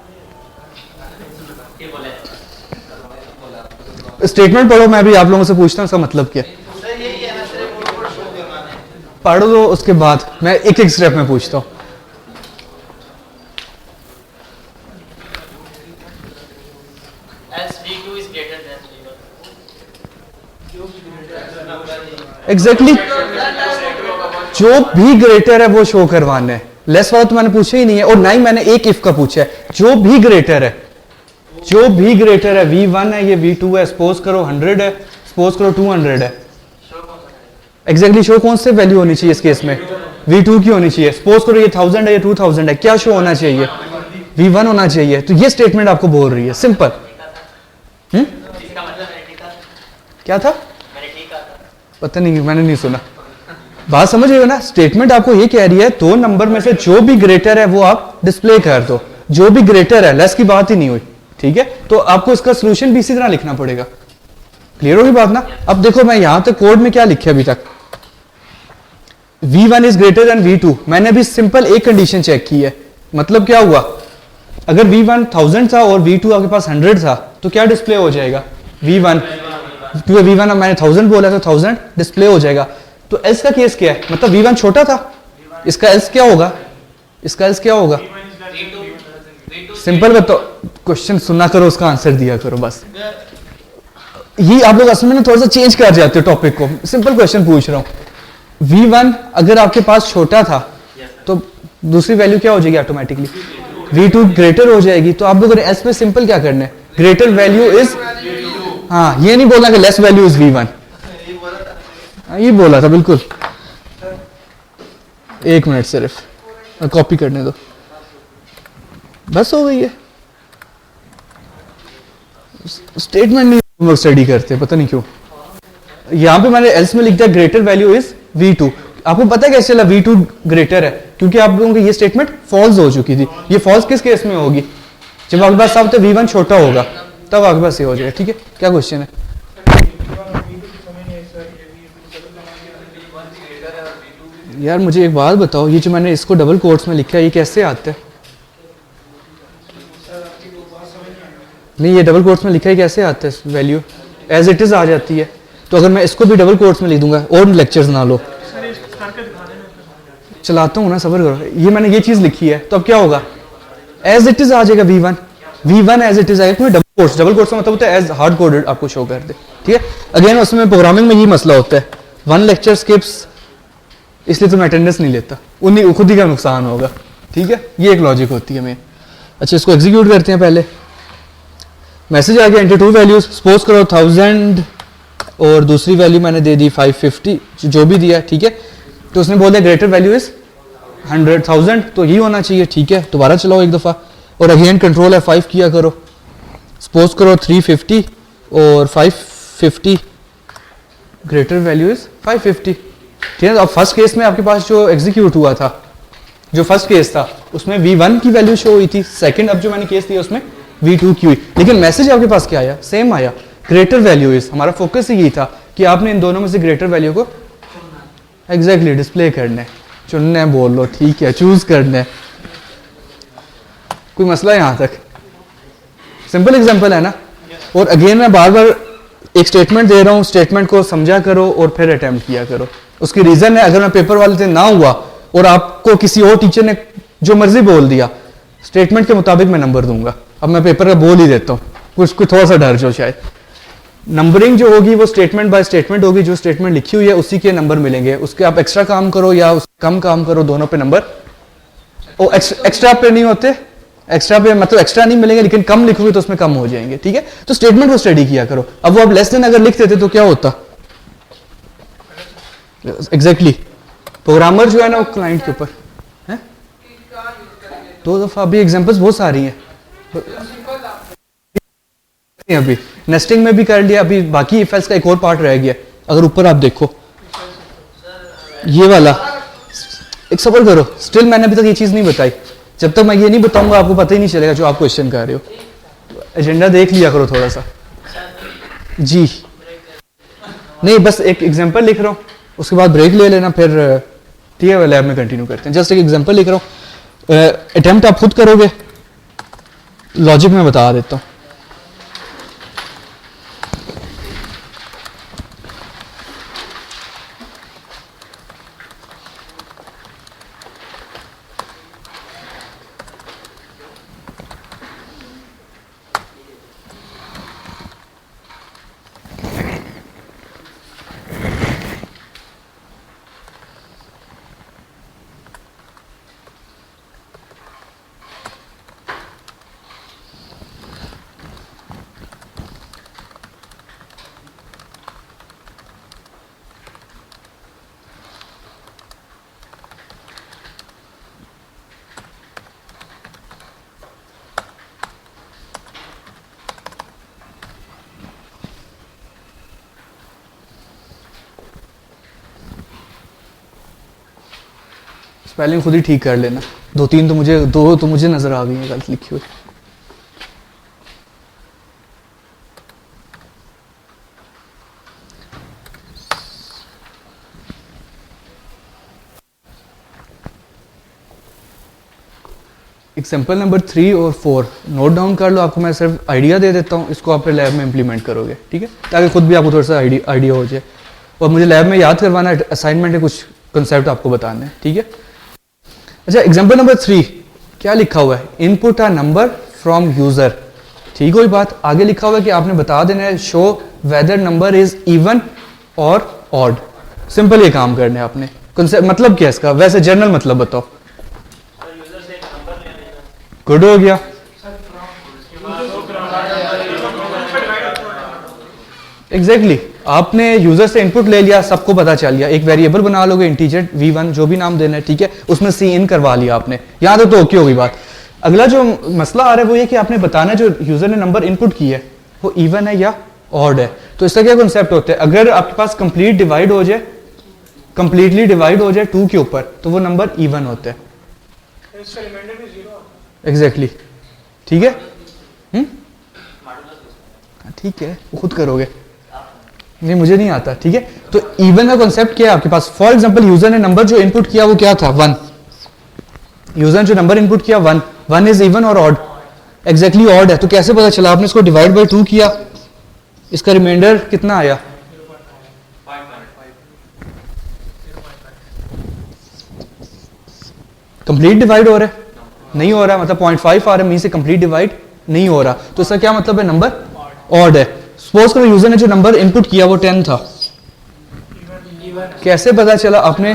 स्टेटमेंट पढ़ो, मैं भी आप लोगों से पूछता हूँ इसका मतलब क्या है। सर यही है ना, सिर्फ आउटपुट शो करवाना है। पढ़ दो, उसके बाद मैं एक एक स्टेप में पूछता हूँ। As V2 is greater than V1. Exactly जो भी ग्रेटर है वो शो करवाना है। लेस वाला तो मैंने पूछा ही नहीं है, और ना ही मैंने एक इफ का पूछा है। जो भी ग्रेटर है, जो भी ग्रेटर है, V1 है, ये V2 है, सपोज करो 100 है, सपोज करो 200 है। एग्जैक्टली शो कौन से वैल्यू होनी चाहिए इस केस में? V2 की होनी चाहिए। सपोज करो ये 1000 है, ये 2000 है, क्या शो होना चाहिए? V1 होना चाहिए। तो ये स्टेटमेंट आपको बोल रही है, सिंपल। क्या था? पता नहीं, मैंने नहीं सुना। बात समझ रहे हो ना? स्टेटमेंट आपको ये कह रही है दो नंबर में से जो भी ग्रेटर है वो आप डिस्प्ले कर दो। जो भी ग्रेटर है, लेस की बात ही नहीं हुई, ठीक है? तो आपको इसका सोल्यूशन भी इसी तरह लिखना पड़ेगा। क्लियर होगी बात ना? अब देखो मैं यहां तक कोड में क्या लिखा अभी तक, V1 is greater than V2। मैंने भी सिंपल एक कंडीशन चेक की है। मतलब क्या हुआ? अगर V1 1000 था और V2 आपके पास 100 था तो क्या डिस्प्ले हो जाएगा? V1, क्योंकि V1 मैंने 1000 बोला तो 1000 डिस्प्ले हो जाएगा। तो एल्स का केस क्या है? मतलब V1 छोटा था, इसका एल्स क्या होगा? इसका एल्स क्या होगा? सिंपल बताओ, क्वेश्चन सुना करो, उसका आंसर दिया करो बस। ये आप लोग असल में थोड़ा सा चेंज कर जाते हो टॉपिक को। सिंपल क्वेश्चन पूछ रहा हूं। V1 अगर आपके पास छोटा था तो दूसरी वैल्यू क्या हो जाएगी? ऑटोमेटिकली V2 ग्रेटर हो जाएगी। तो आप लोग एल्स में सिंपल क्या करना है? ग्रेटर वैल्यू इज, हाँ ये नहीं बोलना कि लेस वैल्यू इज V1। ये बोला था बिल्कुल। एक मिनट सिर्फ कॉपी करने दो, बस हो गई है। स्टेटमेंट नहीं हम लोग स्टडी करते, पता नहीं क्यों। यहां पे मैंने एल्स में लिख दिया ग्रेटर वैल्यू इज V2। आपको पता है कैसे चला V2 ग्रेटर है? क्योंकि आप लोगों की ये स्टेटमेंट फॉल्स हो चुकी थी। ये फॉल्स किस केस में होगी? जब आपके पास साहब V1 छोटा होगा तब आपके पास ये हो जाएगा। ठीक है, क्या क्वेश्चन है? यार मुझे एक बात बताओ, ये जो मैंने इसको डबल कोट्स में लिखा है ये कैसे आता है? नहीं, ये डबल कोट्स में लिखा है कैसे आता है? वैल्यू एज इट इज आ जाती है। तो अगर मैं इसको भी डबल कोट्स में लिख दूंगा, और लेक्चर्स ना लो, चलाता हूँ ना, सबर करो। ये मैंने ये चीज लिखी है, तो अब क्या होगा? एज इट इज आ जाएगा V1 एज इट इज आएगा। क्योंकि डबल कोट्स का मतलब होता है एज हार्ड कोडेड आपको शो कर दे। ठीक है, अगेन उसमें प्रोग्रामिंग में ये मसला होता है, 1 लेक्चर स्किप्स, इसलिए तो मैं अटेंडेंस नहीं लेता, उन्हीं खुद ही का नुकसान होगा। ठीक है, ये एक लॉजिक होती है मेन। अच्छा, इसको एग्जीक्यूट करते हैं। पहले मैसेज आ गया, एंटर 2 वैल्यूज। सपोज करो 1000 और दूसरी वैल्यू मैंने दे दी 550, जो भी दिया। ठीक है, तो उसने बोल दिया ग्रेटर वैल्यू इज 100,000, तो यही होना चाहिए। ठीक है, दोबारा चलाओ एक दफ़ा, और अगेन कंट्रोल F5 किया करो। सपोज करो 350 और 550, ग्रेटर वैल्यू इज 550। ठीक है, अब फर्स्ट केस में आपके पास जो एग्जीक्यूट हुआ था, जो फर्स्ट केस था उसमें V1 की वैल्यू शो हुई थी। सेकंड अब जो मैंने केस दिया उसमें V2 की हुई, लेकिन मैसेज आपके पास क्या आया? सेम आया, ग्रेटर वैल्यू इज। हमारा फोकस यही था कि आपने इन दोनों में से ग्रेटर वैल्यू को एग्जैक्टली डिस्प्ले करना है, चुनना है, बोल लो। ठीक है, चूज करना है। कोई मसला है यहां तक? सिंपल एग्जांपल है ना? और अगेन मैं बार बार एक स्टेटमेंट दे रहा हूं, स्टेटमेंट को समझा करो और फिर अटेम्प्ट किया करो। उसकी रीजन है, अगर मैं पेपर वाले से ना हुआ और आपको किसी और टीचर ने जो मर्जी बोल दिया, स्टेटमेंट के मुताबिक मैं नंबर दूंगा। अब मैं पेपर का बोल ही देता हूँ, कुछ थोड़ा सा डर जो शायद। नंबरिंग जो होगी वो स्टेटमेंट बाय स्टेटमेंट होगी। जो स्टेटमेंट लिखी हुई है उसी के नंबर मिलेंगे। उसके आप एक्स्ट्रा काम करो या कम काम करो, दोनों पे नंबर एक्स्ट्रा पे नहीं होते। एक्स्ट्रा पे मतलब एक्स्ट्रा नहीं मिलेंगे, लेकिन कम लिखोगे तो उसमें कम हो जाएंगे। ठीक है, तो स्टेटमेंट को स्टडी किया करो। अब वो आप लेस देन अगर लिख देते तो क्या होता? एग्जैक्टली प्रोग्रामर जो है ना वो क्लाइंट के ऊपर है। 2 दफा अभी एग्जांपल्स बहुत सारी हैं, अभी नेस्टिंग में भी कर लिया, अभी बाकी इफ एल्स का एक और पार्ट रह गया। अगर ऊपर आप देखो ये वाला, एक सबर करो, स्टिल मैंने अभी तक ये चीज नहीं बताई। जब तक मैं ये नहीं बताऊंगा आपको पता ही नहीं चलेगा जो आप क्वेश्चन कर रहे हो। एजेंडा देख लिया करो थोड़ा सा जी। नहीं, बस एक एग्जांपल लिख रहा हूँ, उसके बाद ब्रेक ले लेना, फिर ठीक है लैब में कंटिन्यू करते हैं। जस्ट एक एग्जांपल लिख रहा हूँ। अटेम्प्ट आप खुद करोगे, लॉजिक में बता देता हूँ। स्पेलिंग खुद ही ठीक कर लेना, दो तो मुझे नजर आ गई है गलत लिखी हुई। एग्जाम्पल नंबर 3 और 4 नोट डाउन कर लो, आपको मैं सिर्फ आइडिया दे देता हूँ, इसको आप लैब में इंप्लीमेंट करोगे, ठीक है, ताकि खुद भी आपको थोड़ा सा आइडिया हो जाए। और मुझे लैब में याद करवाना है, असाइनमेंट है, कुछ कंसेप्ट आपको बताने हैं, ठीक है। अच्छा, एग्जाम्पल नंबर 3 क्या लिखा हुआ है, input a number from user, ठीक हुई बात। आगे लिखा हुआ है कि आपने बता देना है show whether number is even और ऑड। सिंपल ये काम करने आपने, कंसेप्ट मतलब क्या है इसका, वैसे जनरल मतलब बताओ। गुड हो गया। एग्जैक्टली आपने यूजर से इनपुट ले लिया, सबको पता चल गया, एक वेरिएबल बना लोगे इंटीजर v1 जो भी नाम देना है, ठीक है, उसमें सी इन करवा लिया आपने, यहां तक तो ओके होगी बात। अगला जो मसला आ रहा है वो ये कि आपने बताना है जो यूजर ने नंबर इनपुट किया है वो इवन है या ऑड है। तो इसका क्या कॉन्सेप्ट होता है, अगर आपके पास कंप्लीटली डिवाइड हो जाए 2 के ऊपर तो वो नंबर इवन होता है। एग्जैक्टली ठीक है, ठीक है, वो खुद करोगे, नहीं मुझे नहीं आता, ठीक है। तो इवन का कॉन्सेप्ट क्या है आपके पास, फॉर एग्जांपल यूजर ने नंबर जो इनपुट किया वो क्या था 1, यूजर ने जो नंबर इनपुट किया 1 इज इवन और ऑड, एग्जैक्टली ऑड है। तो कैसे पता चला, आपने इसको डिवाइड बाय 2 किया, इसका रिमाइंडर कितना आया, कंप्लीट डिवाइड हो रहा है, नहीं हो रहा, मतलब 0.5 आ रहा है, मीन से कंप्लीट डिवाइड नहीं हो रहा। तो इसका क्या मतलब है, नंबर ऑड है। सपोज करो यूजर ने जो नंबर इनपुट किया वो 10 था, कैसे पता चला आपने,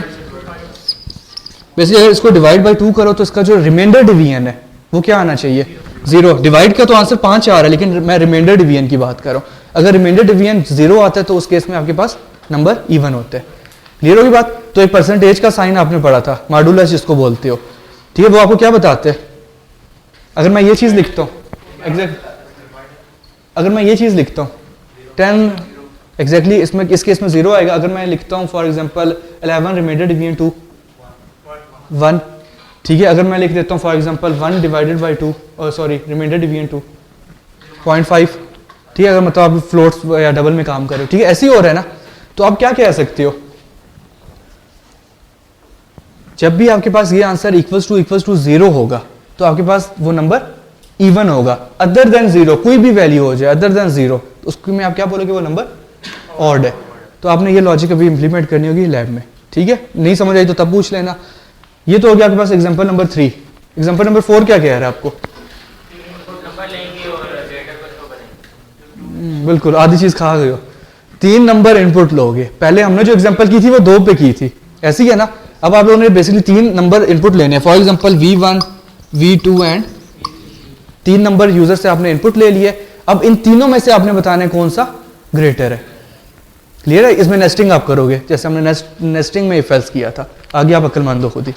वैसे अगर इसको डिवाइड बाय 2 करो तो इसका जो रिमाइंडर डिवीजन है वो क्या आना चाहिए 0। डिवाइड का तो आंसर 5 आ रहा है, लेकिन मैं रिमाइंडर डिवीजन की बात कर रहा हूं। अगर रिमाइंडर डिवीजन 0 आता है तो उस केस में आपके पास नंबर इवन होता है। क्लियर होगी बात। तो एक परसेंटेज का साइन आपने पढ़ा था, मॉडुलस जिसको बोलते हो, ठीक है, वो आपको क्या बताते हैं। अगर मैं ये चीज लिखता हूँ अगर मैं ये चीज लिखता हूँ 10 एग्जैक्टली इसमें इस केस में 0 आएगा। अगर मैं लिखता हूँ फॉर एग्जांपल 11 रिमाइंडर डिवीजन 2 1, ठीक है। अगर मैं लिख देता हूँ for example 1 divided by 2 sorry remainder division 2 0.5, ठीक है। अगर मतलब आप फ्लोट्स या डबल में काम कर रहे हो, ठीक है, ऐसे ही हो रहा है ना। तो आप क्या कह सकते हो, जब भी आपके पास ये आंसर इक्वल्स टू 0 होगा तो आपके पास वो नंबर इवन होगा। अदर देन 0 कोई भी वैल्यू हो जाए अदर देन 0 तो उसमें आप क्या बोलोगे, वो नंबर ऑड है। तो आपने ये लॉजिक अभी इंप्लीमेंट करनी होगी लैब में, ठीक है। नहीं समझ आई तो तब पूछ लेना। ये तो हो गया आपके पास एग्जांपल नंबर 3। एग्जांपल नंबर 4 क्या कह रहा है आपको, बिल्कुल आधी चीज खा गए हो। 3 नंबर इनपुट लोगे, पहले हमने जो एग्जांपल की थी वो 2 पे की थी, ऐसी है ना। अब आप लोगों ने बेसिकली 3 नंबर इनपुट लेने हैं, for example v1 v2 and 3 number user से आपने इनपुट ले लिए। अब इन तीनों में से आपने बताना है कौन सा ग्रेटर है। क्लियर है। इसमें नेस्टिंग आप करोगे जैसे हमने नेस्टिंग में इफ एल्स किया था। आगे आप अक्लमंद हो खुद ही,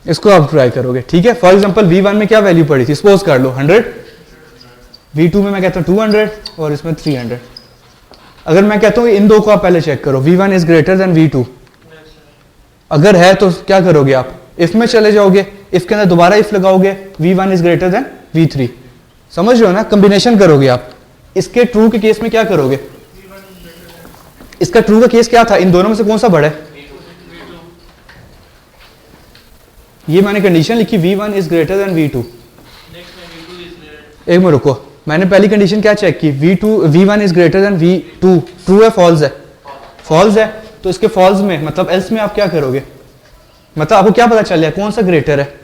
इसको आप ट्राई करोगे, ठीक है। फॉर एग्जांपल v1 में क्या वैल्यू पड़ी थी, सपोज कर लो 100, v2 में मैं कहता हूँ 200 और इसमें 300। अगर मैं कहता हूँ इन दो को आप पहले चेक करो, v1 is greater than v2, अगर है तो क्या करोगे आप, इफ में चले जाओगे, इफ के अंदर दोबारा इफ लगाओगे, v1 is greater than v3, समझ रहे हो ना। कॉम्बिनेशन करोगे आप। इसके ट्रू के केस में क्या करोगे, इसका ट्रू का केस क्या था, इन दोनों में से कौन सा बड़ा है, ये मैंने कंडीशन लिखी V1 is greater than V2। Next में V2 इज ग्रेटर। एक मिनट रुको, मैंने पहली कंडीशन क्या चेक की, V1 is greater than V2, true है फॉल्स है? फॉल्स है। तो इसके फॉल्स में मतलब एल्स में आप क्या करोगे, मतलब आपको क्या पता चल रहा है कौन सा ग्रेटर है?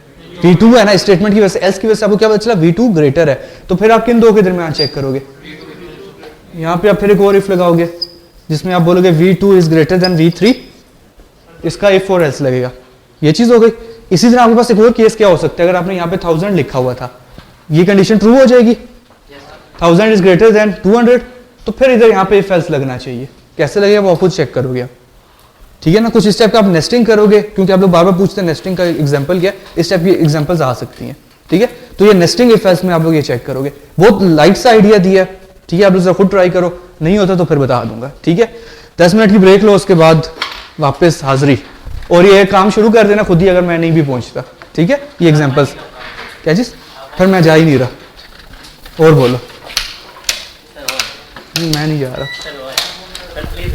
V2 है ना, स्टेटमेंट की वजह से, एल्स की वजह से आपको क्या पता चला? V2 ग्रेटर है। तो फिर आप किन दो के दरमियान चेक करोगे? यहाँ पे आप फिर एक और इफ लगाओगे जिसमें आप बोलोगे V2 is greater than V3, इसका इफ और एल्स लगेगा। ये चीज हो गई। इसी तरह आपके पास एक और केस क्या हो सकता है, अगर आपने यहाँ पे 1000 लिखा हुआ था, ये कंडीशन ट्रू हो जाएगी, 1000 इज ग्रेटर देन 200, तो फिर इधर यहाँ पे इफ एल्स लगना चाहिए। कैसे लगेगा वो खुद चेक करोगे आप, ठीक है ना। कुछ इस टाइप का आप नेस्टिंग करोगे, क्योंकि आप लोग बार बार पूछते हैं नेस्टिंग का एग्जांपल क्या है, इस टाइप की एग्जांपल्स आ सकती हैं, ठीक है। तो ये नेस्टिंग इफ एल्स में आप लोग ये चेक करोगे। बहुत लाइट सा आइडिया दिया है, ठीक है। आप लोग खुद ट्राई करो, नहीं होता तो फिर बता दूंगा, ठीक है। 10 मिनट की ब्रेक लो, उसके बाद वापस हाजिरी, और ये काम शुरू कर देना खुद ही अगर मैं नहीं भी पहुंचता, ठीक है। ये एग्जांपल्स क्या चीज, फिर मैं जा ही नहीं रहा। और बोलो। मैं नहीं जा रहा। चलो प्लीज